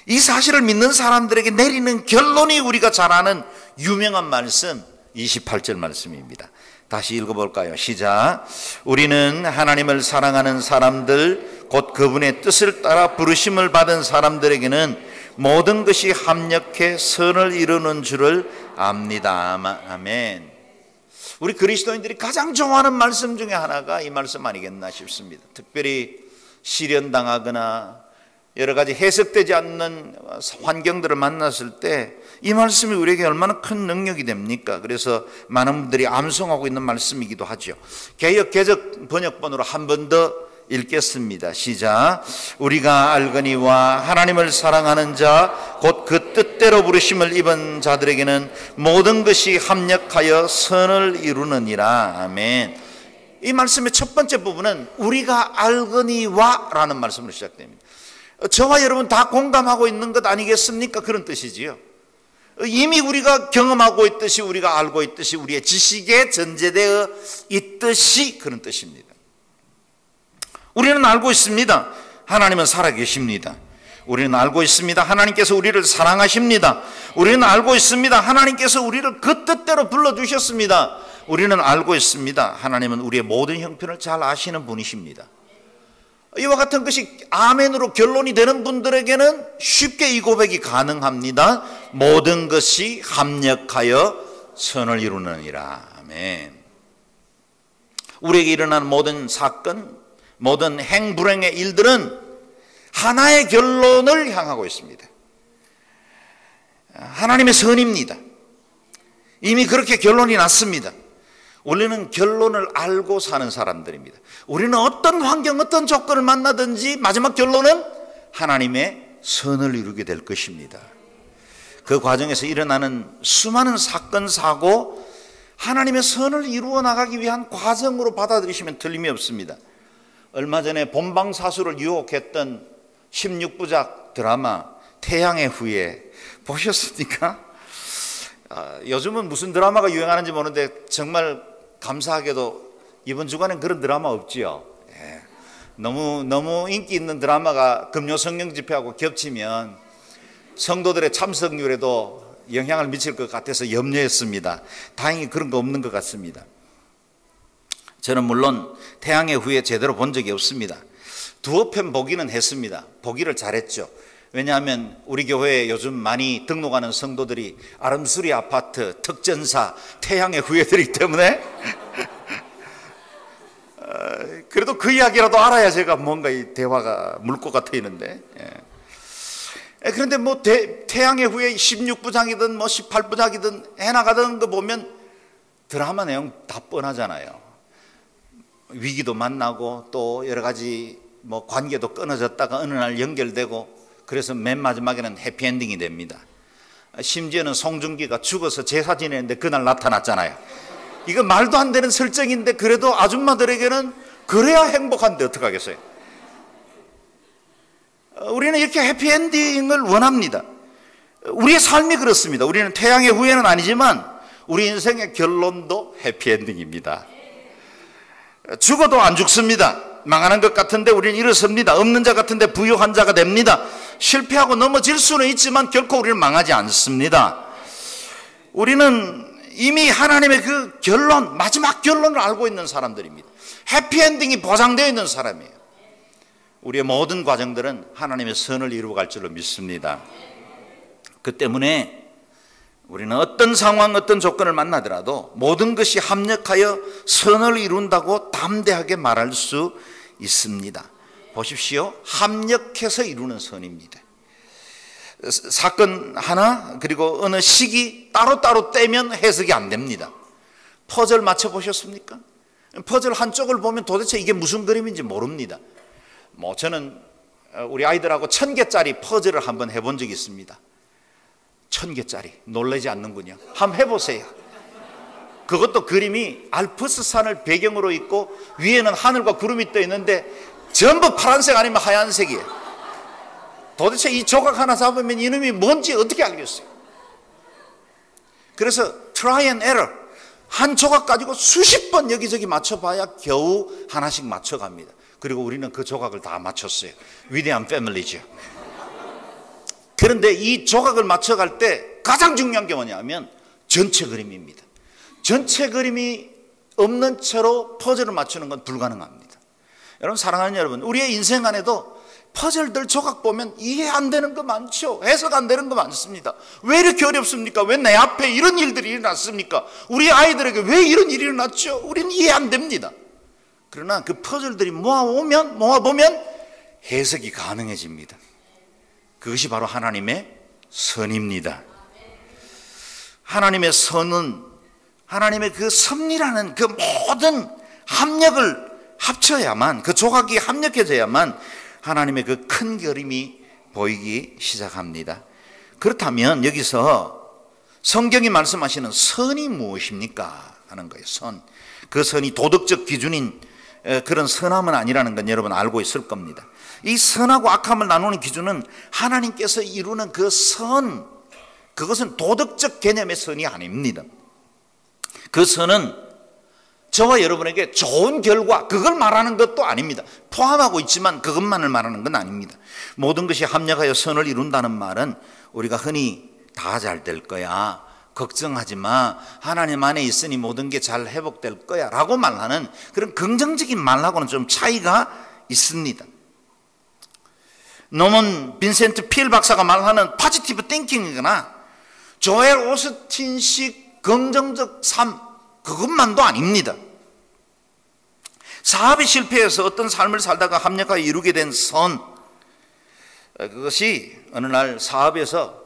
이 사실을 믿는 사람들에게 내리는 결론이 우리가 잘 아는 유명한 말씀 28절 말씀입니다. 다시 읽어볼까요? 시작. 우리는 하나님을 사랑하는 사람들 곧 그분의 뜻을 따라 부르심을 받은 사람들에게는 모든 것이 합력해 선을 이루는 줄을 압니다. 아멘. 우리 그리스도인들이 가장 좋아하는 말씀 중에 하나가 이 말씀 아니겠나 싶습니다. 특별히 시련당하거나 여러 가지 해석되지 않는 환경들을 만났을 때 이 말씀이 우리에게 얼마나 큰 능력이 됩니까? 그래서 많은 분들이 암송하고 있는 말씀이기도 하죠. 개역 개적 번역본으로 한 번 더 읽겠습니다. 시작. 우리가 알거니와 하나님을 사랑하는 자 곧 그 뜻대로 부르심을 입은 자들에게는 모든 것이 합력하여 선을 이루느니라. 아멘. 이 말씀의 첫 번째 부분은 우리가 알거니와 라는 말씀으로 시작됩니다. 저와 여러분 다 공감하고 있는 것 아니겠습니까? 그런 뜻이지요. 이미 우리가 경험하고 있듯이, 우리가 알고 있듯이, 우리의 지식에 전제되어 있듯이 그런 뜻입니다. 우리는 알고 있습니다. 하나님은 살아계십니다. 우리는 알고 있습니다. 하나님께서 우리를 사랑하십니다. 우리는 알고 있습니다. 하나님께서 우리를 그 뜻대로 불러주셨습니다. 우리는 알고 있습니다. 하나님은 우리의 모든 형편을 잘 아시는 분이십니다. 이와 같은 것이 아멘으로 결론이 되는 분들에게는 쉽게 이 고백이 가능합니다. 모든 것이 합력하여 선을 이루느니라. 아멘. 우리에게 일어나는 모든 사건, 모든 행불행의 일들은 하나의 결론을 향하고 있습니다. 하나님의 선입니다. 이미 그렇게 결론이 났습니다. 우리는 결론을 알고 사는 사람들입니다. 우리는 어떤 환경, 어떤 조건을 만나든지 마지막 결론은 하나님의 선을 이루게 될 것입니다. 그 과정에서 일어나는 수많은 사건, 사고, 하나님의 선을 이루어 나가기 위한 과정으로 받아들이시면 틀림이 없습니다. 얼마 전에 본방사수를 유혹했던 16부작 드라마 태양의 후예 보셨습니까? 요즘은 무슨 드라마가 유행하는지 모르는데 정말 감사하게도 이번 주간엔 그런 드라마 없지요. 너무 인기 있는 드라마가 금요 성령 집회하고 겹치면 성도들의 참석률에도 영향을 미칠 것 같아서 염려했습니다. 다행히 그런 거 없는 것 같습니다. 저는 물론 태양의 후예 제대로 본 적이 없습니다. 두어 편 보기는 했습니다. 보기를 잘했죠. 왜냐하면 우리 교회에 요즘 많이 등록하는 성도들이 아름수리 아파트, 특전사, 태양의 후예들이기 때문에 그래도 그 이야기라도 알아야 제가 뭔가 이 대화가 물고가 트이는데. 그런데 뭐 태양의 후예 16부작이든 뭐 18부작이든 해나가던 거 보면 드라마 내용 다 뻔하잖아요. 위기도 만나고 또 여러 가지 뭐 관계도 끊어졌다가 어느 날 연결되고, 그래서 맨 마지막에는 해피엔딩이 됩니다. 심지어는 송중기가 죽어서 제사 지내는데 그날 나타났잖아요. 이거 말도 안 되는 설정인데 그래도 아줌마들에게는 그래야 행복한데 어떡하겠어요. 우리는 이렇게 해피엔딩을 원합니다. 우리의 삶이 그렇습니다. 우리는 태양의 후예는 아니지만 우리 인생의 결론도 해피엔딩입니다. 죽어도 안 죽습니다. 망하는 것 같은데 우리는 일어섭니다. 없는 자 같은데 부유한 자가 됩니다. 실패하고 넘어질 수는 있지만 결코 우리는 망하지 않습니다. 우리는 이미 하나님의 그 결론, 마지막 결론을 알고 있는 사람들입니다. 해피엔딩이 보장되어 있는 사람이에요. 우리의 모든 과정들은 하나님의 선을 이루어갈 줄로 믿습니다. 그 때문에 우리는 어떤 상황, 어떤 조건을 만나더라도 모든 것이 합력하여 선을 이룬다고 담대하게 말할 수 있습니다. 보십시오. 합력해서 이루는 선입니다. 사건 하나 그리고 어느 시기 따로따로 떼면 해석이 안 됩니다. 퍼즐 맞춰보셨습니까? 퍼즐 한쪽을 보면 도대체 이게 무슨 그림인지 모릅니다. 뭐 저는 우리 아이들하고 1000개짜리 퍼즐을 한번 해본 적이 있습니다. 1000개짜리 놀라지 않는군요. 한번 해보세요. 그것도 그림이 알프스산을 배경으로 있고 위에는 하늘과 구름이 떠 있는데 전부 파란색 아니면 하얀색이에요. 도대체 이 조각 하나 잡으면 이놈이 뭔지 어떻게 알겠어요? 그래서 try and error, 한 조각 가지고 수십 번 여기저기 맞춰봐야 겨우 하나씩 맞춰갑니다. 그리고 우리는 그 조각을 다 맞췄어요. 위대한 패밀리죠. 그런데 이 조각을 맞춰갈 때 가장 중요한 게 뭐냐면 전체 그림입니다. 전체 그림이 없는 채로 퍼즐을 맞추는 건 불가능합니다. 여러분, 사랑하는 여러분, 우리의 인생 안에도 퍼즐들 조각 보면 이해 안 되는 거 많죠. 해석 안 되는 거 많습니다. 왜 이렇게 어렵습니까? 왜 내 앞에 이런 일들이 일어났습니까? 우리 아이들에게 왜 이런 일이 일어났죠? 우리는 이해 안 됩니다. 그러나 그 퍼즐들이 모아보면 해석이 가능해집니다. 그것이 바로 하나님의 선입니다. 하나님의 선은 하나님의 그 섭리라는 그 모든 합력을 합쳐야만, 그 조각이 합력해져야만 하나님의 그 큰 그림이 보이기 시작합니다. 그렇다면 여기서 성경이 말씀하시는 선이 무엇입니까? 하는 거예요. 선. 그 선이 도덕적 기준인 그런 선함은 아니라는 건 여러분 알고 있을 겁니다. 이 선하고 악함을 나누는 기준은 하나님께서 이루는 그 선, 그것은 도덕적 개념의 선이 아닙니다. 그 선은 저와 여러분에게 좋은 결과, 그걸 말하는 것도 아닙니다. 포함하고 있지만 그것만을 말하는 건 아닙니다. 모든 것이 합력하여 선을 이룬다는 말은 우리가 흔히 다 잘 될 거야, 걱정하지 마, 하나님 안에 있으니 모든 게 잘 회복될 거야 라고 말하는 그런 긍정적인 말하고는 좀 차이가 있습니다. 노먼 빈센트 필 박사가 말하는 포지티브 띵킹이거나 조엘 오스틴식 긍정적 삶, 그것만도 아닙니다. 사업에 실패해서 어떤 삶을 살다가 합력하여 이루게 된 선, 그것이 어느 날 사업에서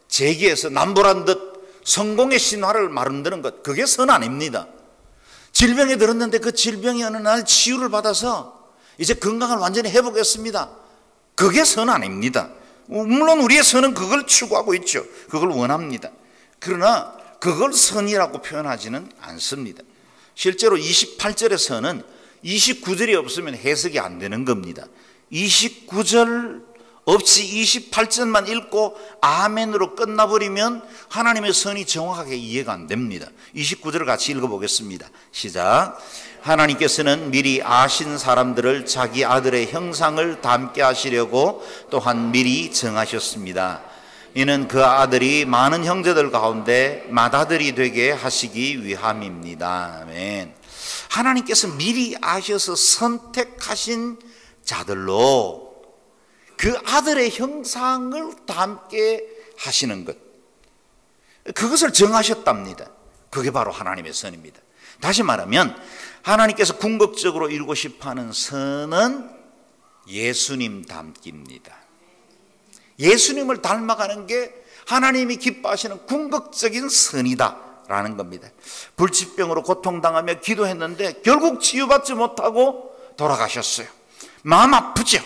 재기에서 남보란 듯 성공의 신화를 만드는 것, 그게 선 아닙니다. 질병에 들었는데 그 질병이 어느 날 치유를 받아서 이제 건강을 완전히 회복했습니다. 그게 선 아닙니다. 물론 우리의 선은 그걸 추구하고 있죠. 그걸 원합니다. 그러나 그걸 선이라고 표현하지는 않습니다. 실제로 28절의 선은 29절이 없으면 해석이 안 되는 겁니다. 29절 없이 28절만 읽고 아멘으로 끝나버리면 하나님의 선이 정확하게 이해가 안 됩니다. 29절을 같이 읽어보겠습니다. 시작. 하나님께서는 미리 아신 사람들을 자기 아들의 형상을 닮게 하시려고 또한 미리 정하셨습니다. 이는 그 아들이 많은 형제들 가운데 맏아들이 되게 하시기 위함입니다. 아멘. 하나님께서 미리 아셔서 선택하신 자들로 그 아들의 형상을 닮게 하시는 것, 그것을 정하셨답니다. 그게 바로 하나님의 선입니다. 다시 말하면 하나님께서 궁극적으로 이루고 싶어하는 선은 예수님 닮기입니다. 예수님을 닮아가는 게 하나님이 기뻐하시는 궁극적인 선이다라는 겁니다. 불치병으로 고통당하며 기도했는데 결국 치유받지 못하고 돌아가셨어요. 마음 아프죠?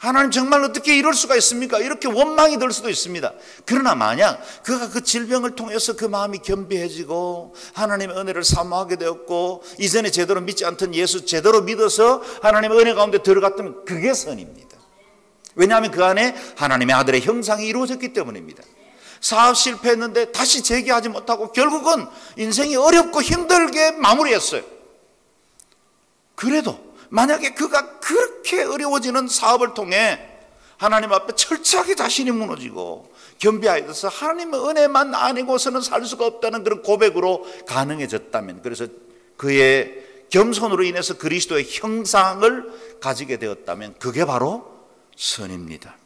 하나님 정말 어떻게 이럴 수가 있습니까? 이렇게 원망이 들 수도 있습니다. 그러나 만약 그가 그 질병을 통해서 그 마음이 겸비해지고 하나님의 은혜를 사모하게 되었고 이전에 제대로 믿지 않던 예수 제대로 믿어서 하나님의 은혜 가운데 들어갔다면 그게 선입니다. 왜냐하면 그 안에 하나님의 아들의 형상이 이루어졌기 때문입니다. 사업 실패했는데 다시 재기하지 못하고 결국은 인생이 어렵고 힘들게 마무리했어요. 그래도 만약에 그가 그렇게 어려워지는 사업을 통해 하나님 앞에 철저하게 자신이 무너지고 겸비하여서 하나님의 은혜만 아니고서는 살 수가 없다는 그런 고백으로 가능해졌다면, 그래서 그의 겸손으로 인해서 그리스도의 형상을 가지게 되었다면 그게 바로 선입니다.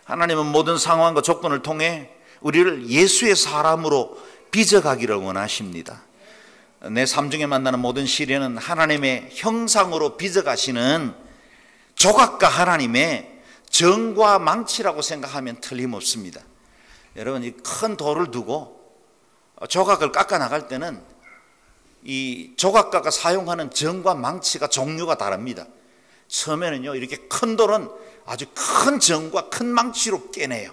하나님은 모든 상황과 조건을 통해 우리를 예수의 사람으로 빚어가기를 원하십니다. 내 삶 중에 만나는 모든 시련은 하나님의 형상으로 빚어가시는 조각과 하나님의 정과 망치라고 생각하면 틀림없습니다. 여러분, 이 큰 돌을 두고 조각을 깎아 나갈 때는 이 조각가가 사용하는 정과 망치가 종류가 다릅니다. 처음에는요, 이렇게 큰 돌은 아주 큰 정과 큰 망치로 깨내요.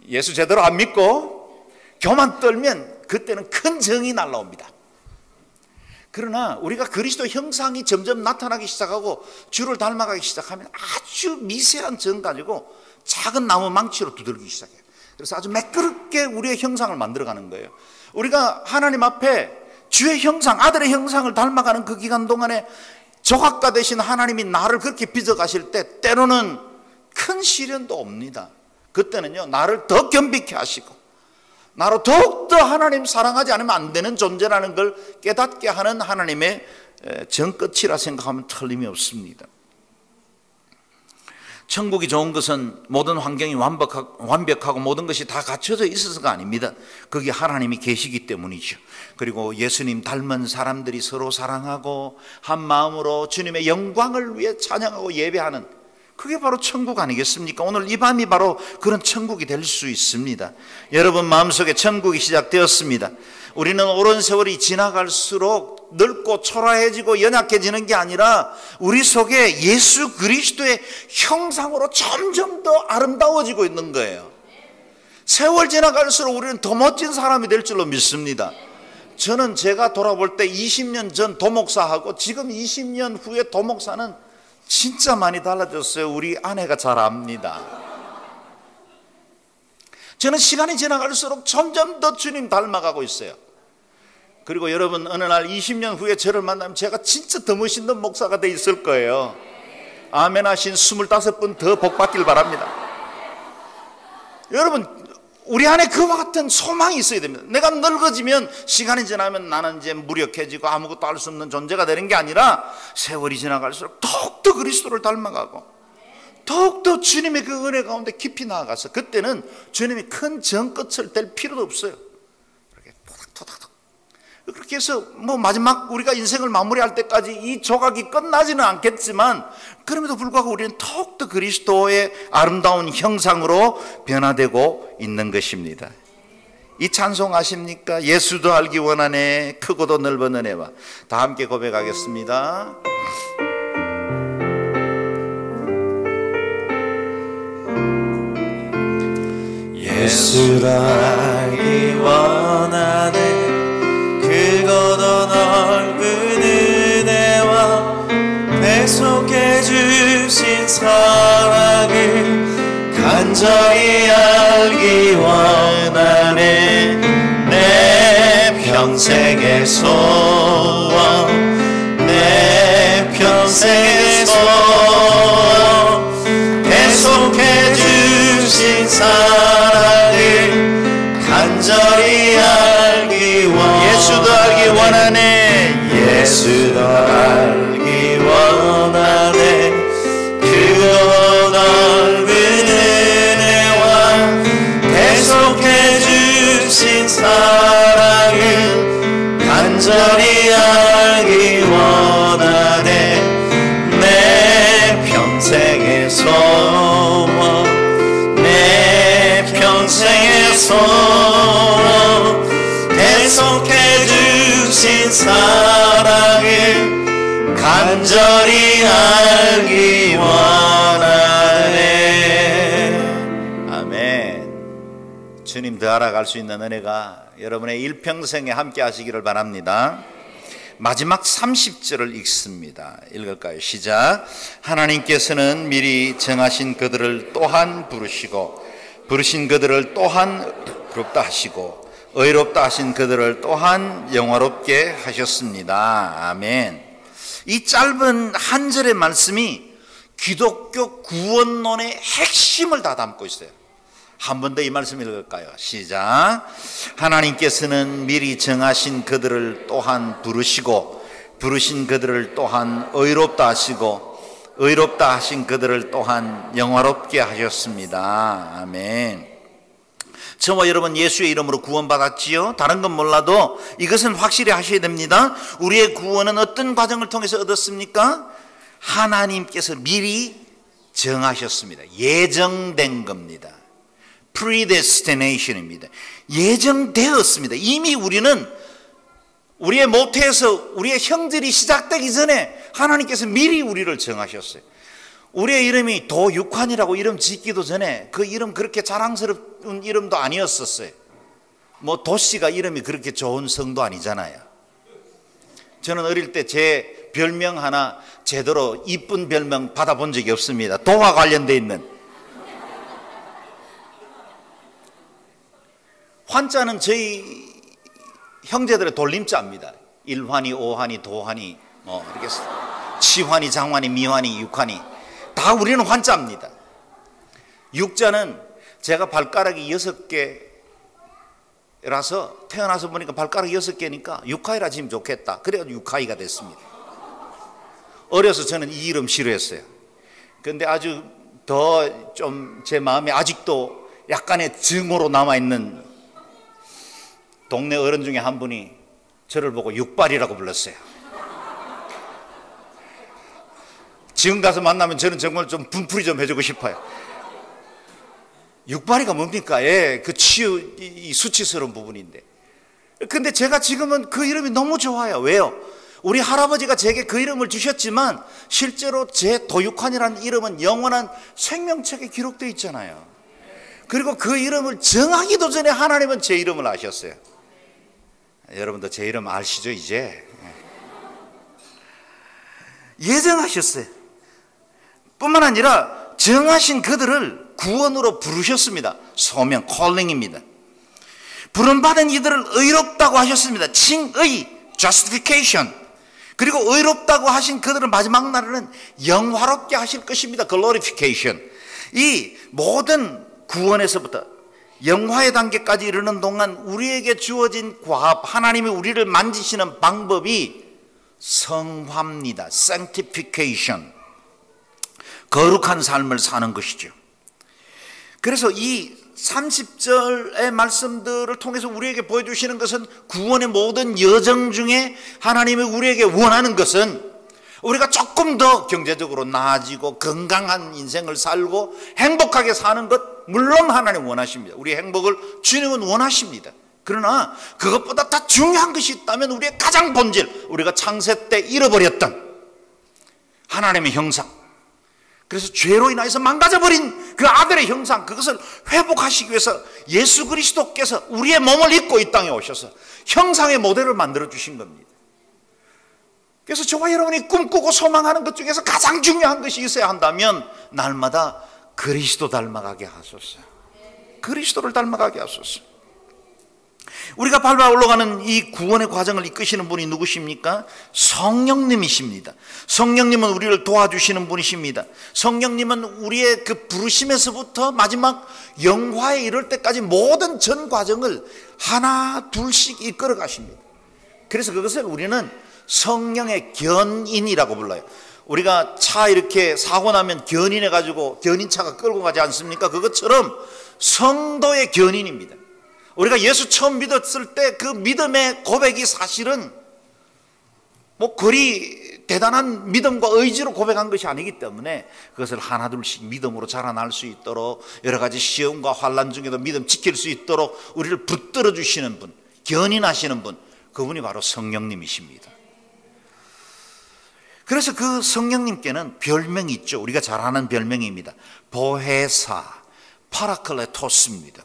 예수 제대로 안 믿고 교만 떨면 그때는 큰 정이 날라옵니다. 그러나 우리가 그리스도 형상이 점점 나타나기 시작하고 주를 닮아가기 시작하면 아주 미세한 정 가지고 작은 나무 망치로 두들기기 시작해요. 그래서 아주 매끄럽게 우리의 형상을 만들어가는 거예요. 우리가 하나님 앞에 주의 형상, 아들의 형상을 닮아가는 그 기간 동안에 조각가 되신 하나님이 나를 그렇게 빚어가실 때 때로는 큰 시련도 옵니다. 그때는요, 나를 더 겸비케 하시고 나로 더욱더 하나님 사랑하지 않으면 안 되는 존재라는 걸 깨닫게 하는 하나님의 정끝이라 생각하면 틀림이 없습니다. 천국이 좋은 것은 모든 환경이 완벽하고 모든 것이 다 갖춰져 있어서가 아닙니다. 거기 하나님이 계시기 때문이죠. 그리고 예수님 닮은 사람들이 서로 사랑하고 한 마음으로 주님의 영광을 위해 찬양하고 예배하는, 그게 바로 천국 아니겠습니까? 오늘 이 밤이 바로 그런 천국이 될 수 있습니다. 여러분 마음속에 천국이 시작되었습니다. 우리는 오랜 세월이 지나갈수록 늙고 초라해지고 연약해지는 게 아니라 우리 속에 예수 그리스도의 형상으로 점점 더 아름다워지고 있는 거예요. 세월 지나갈수록 우리는 더 멋진 사람이 될 줄로 믿습니다. 저는 제가 돌아볼 때 20년 전 도목사하고 지금 20년 후에 도목사는 진짜 많이 달라졌어요. 우리 아내가 잘 압니다. 저는 시간이 지나갈수록 점점 더 주님 닮아가고 있어요. 그리고 여러분 어느 날 20년 후에 저를 만나면 제가 진짜 더 멋있는 목사가 돼 있을 거예요. 아멘 하신 25분 더 복 받길 바랍니다. 여러분 우리 안에 그와 같은 소망이 있어야 됩니다. 내가 늙어지면 시간이 지나면 나는 이제 무력해지고 아무것도 할 수 없는 존재가 되는 게 아니라 세월이 지나갈수록 더욱더 그리스도를 닮아가고 더욱더 주님의 그 은혜 가운데 깊이 나아가서 그때는 주님이 큰 정끝을 댈 필요도 없어요. 이렇게 토닥토닥 그렇게 해서 뭐 마지막 우리가 인생을 마무리할 때까지 이 조각이 끝나지는 않겠지만 그럼에도 불구하고 우리는 더욱더 그리스도의 아름다운 형상으로 변화되고 있는 것입니다. 이 찬송 아십니까? 예수도 알기 원하네 크고도 넓은 은혜와. 다 함께 고백하겠습니다. 예수를 알기 원하네 크고도 넓은 은혜와 배속해 주신 사랑을 간절히 알기 원하네 내 평생의 소원 내 평생의 소원 배속해 주신 사랑을 간절히 알기 원하네 예수도 알기 원하네 예수도 알기 원하네 크고 넓은 은혜와 배속해 주신 사랑을 간절히 알기 원하네 내 평생의 소원 내 평생의 소원 배속해 주신 사랑을 간절히 알기 원하네. 아멘. 주님 더 알아갈 수 있는 은혜가 여러분의 일평생에 함께 하시기를 바랍니다. 마지막 30절을 읽습니다. 읽을까요? 시작. 하나님께서는 미리 정하신 그들을 또한 부르시고 부르신 그들을 또한 의롭다 하시고 의롭다 하신 그들을 또한 영화롭게 하셨습니다. 아멘. 이 짧은 한 절의 말씀이 기독교 구원론의 핵심을 다 담고 있어요. 한 번 더 이 말씀 읽을까요? 시작. 하나님께서는 미리 정하신 그들을 또한 부르시고 부르신 그들을 또한 의롭다 하시고 의롭다 하신 그들을 또한 영화롭게 하셨습니다. 아멘. 저와 여러분 예수의 이름으로 구원받았지요? 다른 건 몰라도 이것은 확실히 하셔야 됩니다. 우리의 구원은 어떤 과정을 통해서 얻었습니까? 하나님께서 미리 정하셨습니다. 예정된 겁니다. predestination입니다. 예정되었습니다. 이미 우리는 우리의 모태에서 우리의 형질이 시작되기 전에 하나님께서 미리 우리를 정하셨어요. 우리의 이름이 도육환이라고 이름 짓기도 전에 그 이름 그렇게 자랑스러운 이름도 아니었었어요. 뭐 도씨가 이름이 그렇게 좋은 성도 아니잖아요. 저는 어릴 때 제 별명 하나 제대로 이쁜 별명 받아본 적이 없습니다. 도와 관련되어 있는. 환자는 저희 형제들의 돌림자입니다. 일환이, 오환이, 도환이, 뭐 이렇게 치환이, 장환이, 미환이, 육환이 다 우리는 환자입니다. 육자는 제가 발가락이 6개라서 태어나서 보니까 발가락이 6개니까 육하이라 지면 좋겠다. 그래가지고 육하이가 됐습니다. 어려서 저는 이 이름 싫어했어요. 그런데 아주 더 좀 제 마음에 아직도 약간의 증오로 남아있는 동네 어른 중에 한 분이 저를 보고 육발이라고 불렀어요. 지금 가서 만나면 저는 정말 좀 분풀이 좀 해주고 싶어요. 육발이가 뭡니까? 예, 그 이 수치스러운 부분인데. 근데 제가 지금은 그 이름이 너무 좋아요. 왜요? 우리 할아버지가 제게 그 이름을 주셨지만 실제로 제 도육환이라는 이름은 영원한 생명책에 기록되어 있잖아요. 그리고 그 이름을 정하기도 전에 하나님은 제 이름을 아셨어요. 여러분도 제 이름 아시죠 이제? 예정하셨어요. 뿐만 아니라 정하신 그들을 구원으로 부르셨습니다. 소명, 콜링입니다. 부름받은 이들을 의롭다고 하셨습니다. 칭의, justification. 그리고 의롭다고 하신 그들을 마지막 날에는 영화롭게 하실 것입니다. glorification. 이 모든 구원에서부터 영화의 단계까지 이르는 동안 우리에게 주어진 과업, 하나님이 우리를 만지시는 방법이 성화입니다. sanctification. 거룩한 삶을 사는 것이죠. 그래서 이 30절의 말씀들을 통해서 우리에게 보여주시는 것은 구원의 모든 여정 중에 하나님이 우리에게 원하는 것은 우리가 조금 더 경제적으로 나아지고 건강한 인생을 살고 행복하게 사는 것, 물론 하나님 원하십니다. 우리의 행복을 주님은 원하십니다. 그러나 그것보다 더 중요한 것이 있다면 우리의 가장 본질, 우리가 창세 때 잃어버렸던 하나님의 형상, 그래서 죄로 인하여서 망가져버린 그 아들의 형상, 그것을 회복하시기 위해서 예수 그리스도께서 우리의 몸을 입고 이 땅에 오셔서 형상의 모델을 만들어 주신 겁니다. 그래서 저와 여러분이 꿈꾸고 소망하는 것 중에서 가장 중요한 것이 있어야 한다면 날마다 그리스도 닮아가게 하소서. 그리스도를 닮아가게 하소서. 우리가 밟아 올라가는 이 구원의 과정을 이끄시는 분이 누구십니까? 성령님이십니다. 성령님은 우리를 도와주시는 분이십니다. 성령님은 우리의 그 부르심에서부터 마지막 영화에 이를 때까지 모든 전 과정을 하나 둘씩 이끌어 가십니다. 그래서 그것을 우리는 성령의 견인이라고 불러요. 우리가 차 이렇게 사고 나면 견인해 가지고 견인차가 끌고 가지 않습니까? 그것처럼 성도의 견인입니다. 우리가 예수 처음 믿었을 때 그 믿음의 고백이 사실은 뭐 그리 대단한 믿음과 의지로 고백한 것이 아니기 때문에 그것을 하나둘씩 믿음으로 자라날 수 있도록 여러 가지 시험과 환난 중에도 믿음 지킬 수 있도록 우리를 붙들어 주시는 분, 견인하시는 분, 그분이 바로 성령님이십니다. 그래서 그 성령님께는 별명이 있죠. 우리가 잘 아는 별명입니다. 보혜사, 파라클레토스입니다.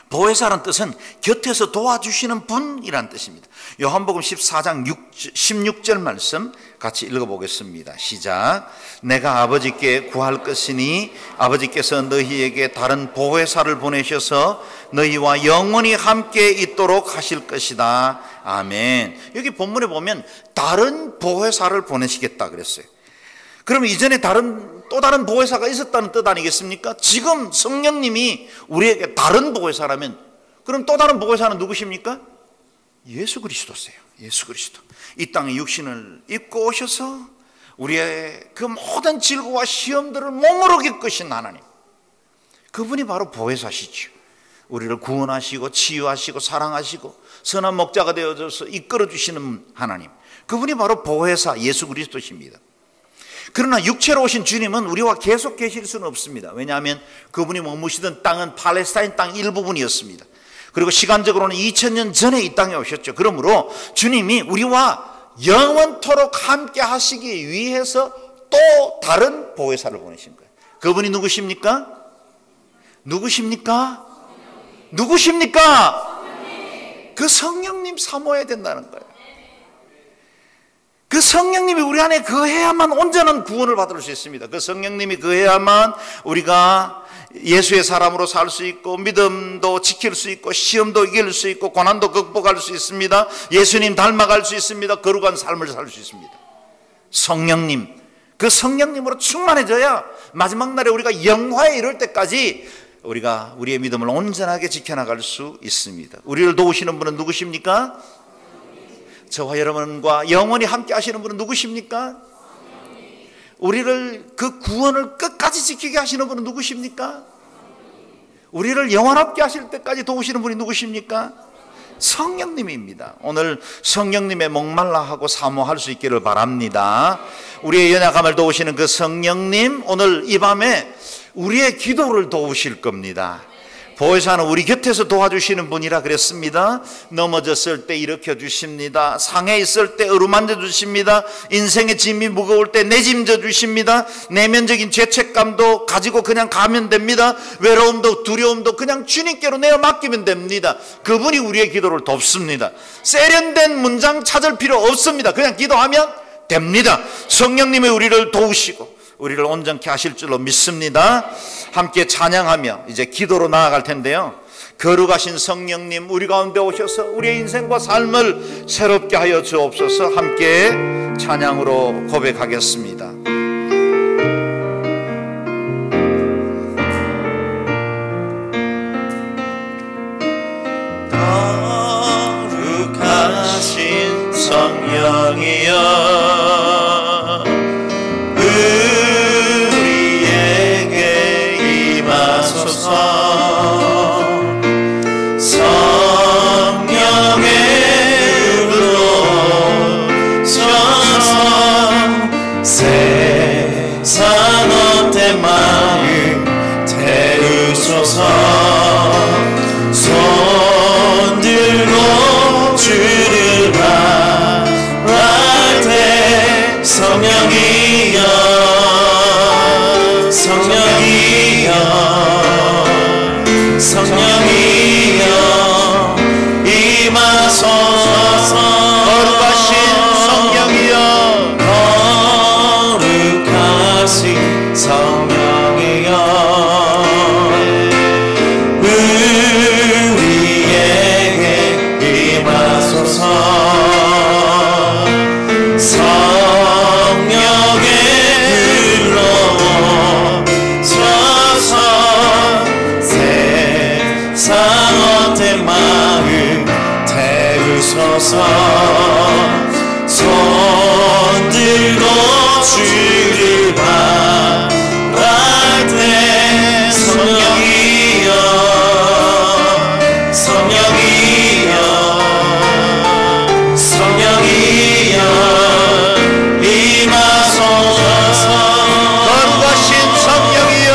보혜사라는 뜻은 곁에서 도와주시는 분이라는 뜻입니다. 요한복음 14장 16절 말씀 같이 읽어보겠습니다. 시작. 내가 아버지께 구할 것이니 아버지께서 너희에게 다른 보혜사를 보내셔서 너희와 영원히 함께 있도록 하실 것이다. 아멘. 여기 본문에 보면 다른 보혜사를 보내시겠다 그랬어요. 그러면 이전에 또 다른 보혜사가 있었다는 뜻 아니겠습니까? 지금 성령님이 우리에게 다른 보혜사라면 그럼 또 다른 보혜사는 누구십니까? 예수 그리스도세요. 예수 그리스도. 이 땅에 육신을 입고 오셔서 우리의 그 모든 질고와 시험들을 몸으로 겪으신 하나님, 그분이 바로 보혜사시죠. 우리를 구원하시고 치유하시고 사랑하시고 선한 목자가 되어줘서 이끌어주시는 하나님, 그분이 바로 보혜사 예수 그리스도십니다. 그러나 육체로 오신 주님은 우리와 계속 계실 수는 없습니다. 왜냐하면 그분이 머무시던 땅은 팔레스타인 땅 일부분이었습니다. 그리고 시간적으로는 2000년 전에 이 땅에 오셨죠. 그러므로 주님이 우리와 영원토록 함께 하시기 위해서 또 다른 보혜사를 보내신 거예요. 그분이 누구십니까? 누구십니까? 누구십니까? 그 성령님 사모해야 된다는 거예요. 그 성령님이 우리 안에 거해야만 온전한 구원을 받을 수 있습니다. 그 성령님이 거해야만 우리가 예수의 사람으로 살 수 있고 믿음도 지킬 수 있고 시험도 이길 수 있고 고난도 극복할 수 있습니다. 예수님 닮아갈 수 있습니다. 거룩한 삶을 살 수 있습니다. 성령님, 그 성령님으로 충만해져야 마지막 날에 우리가 영화에 이를 때까지 우리가 우리의 믿음을 온전하게 지켜나갈 수 있습니다. 우리를 도우시는 분은 누구십니까? 저와 여러분과 영원히 함께 하시는 분은 누구십니까? 우리를 그 구원을 끝까지 지키게 하시는 분은 누구십니까? 우리를 영원롭게 하실 때까지 도우시는 분이 누구십니까? 성령님입니다. 오늘 성령님의 목말라 하고 사모할 수 있기를 바랍니다. 우리의 연약함을 도우시는 그 성령님, 오늘 이 밤에 우리의 기도를 도우실 겁니다. 보혜사는 우리 곁에서 도와주시는 분이라 그랬습니다. 넘어졌을 때 일으켜 주십니다. 상해 있을 때 어루만져 주십니다. 인생의 짐이 무거울 때 내짐져 주십니다. 내면적인 죄책감도 가지고 그냥 가면 됩니다. 외로움도 두려움도 그냥 주님께로 내어 맡기면 됩니다. 그분이 우리의 기도를 돕습니다. 세련된 문장 찾을 필요 없습니다. 그냥 기도하면 됩니다. 성령님이 우리를 도우시고 우리를 온전케 하실 줄로 믿습니다. 함께 찬양하며 이제 기도로 나아갈 텐데요, 거룩하신 성령님 우리 가운데 오셔서 우리의 인생과 삶을 새롭게 하여 주옵소서. 함께 찬양으로 고백하겠습니다. 거룩하신 성령이여 성령의 불로 셔서 세상 헛된 마음 태우소서. 손 들고 주를 바랄 때 성령이여 성령이여 성령이여 임하소서. 거룩하신 성령이여 거룩하신 성령이여 우리에게 임하소서. 성령의 불로 서서 세상 헛된 마음 태우소서. 손 들고 주를 바랄 때 성령이여 성령이여 성령이여 임하소서. 거룩하신 성령이여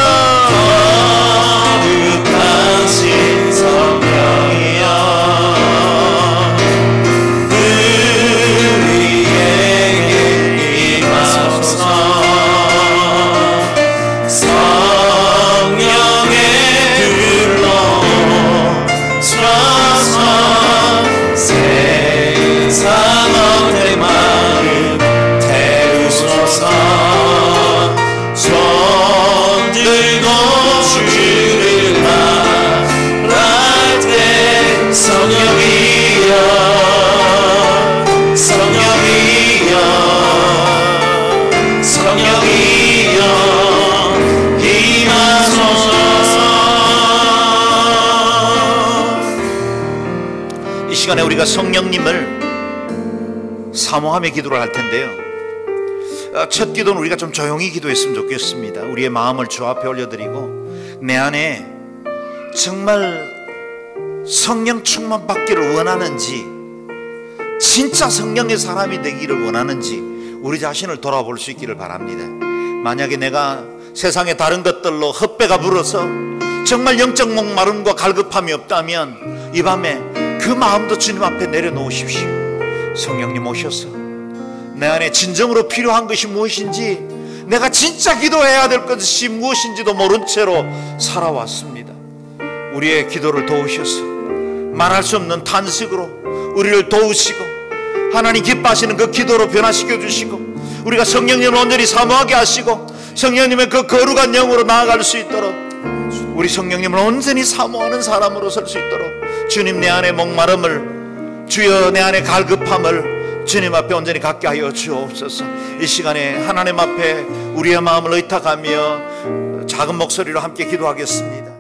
거룩하신 성령이여 우리에게 임하소서. 성령의 불로 서서 세상 헛된 마음 태우소서. 손 들고 주를 바랄 때 성령이여 성령이여 성령이여 임하소서. 이 시간에 우리가 성령님을 사모하며 기도를 할 텐데요, 첫 기도는 우리가 좀 조용히 기도했으면 좋겠습니다. 우리의 마음을 주 앞에 올려드리고 내 안에 정말 성령 충만 받기를 원하는지, 진짜 성령의 사람이 되기를 원하는지 우리 자신을 돌아볼 수 있기를 바랍니다. 만약에 내가 세상의 다른 것들로 헛배가 불어서 정말 영적 목마름과 갈급함이 없다면 이 밤에 그 마음도 주님 앞에 내려놓으십시오. 성령님 오셔서 내 안에 진정으로 필요한 것이 무엇인지, 내가 진짜 기도해야 될 것이 무엇인지도 모른 채로 살아왔습니다. 우리의 기도를 도우셔서 말할 수 없는 탄식으로 우리를 도우시고 하나님 기뻐하시는 그 기도로 변화시켜 주시고 우리가 성령님을 온전히 사모하게 하시고 성령님의 그 거룩한 영으로 나아갈 수 있도록, 우리 성령님을 온전히 사모하는 사람으로 설 수 있도록 주님 내 안에 목마름을, 주여 내 안에 갈급함을 주님 앞에 온전히 갖게 하여 주옵소서. 이 시간에 하나님 앞에 우리의 마음을 의탁하며 작은 목소리로 함께 기도하겠습니다.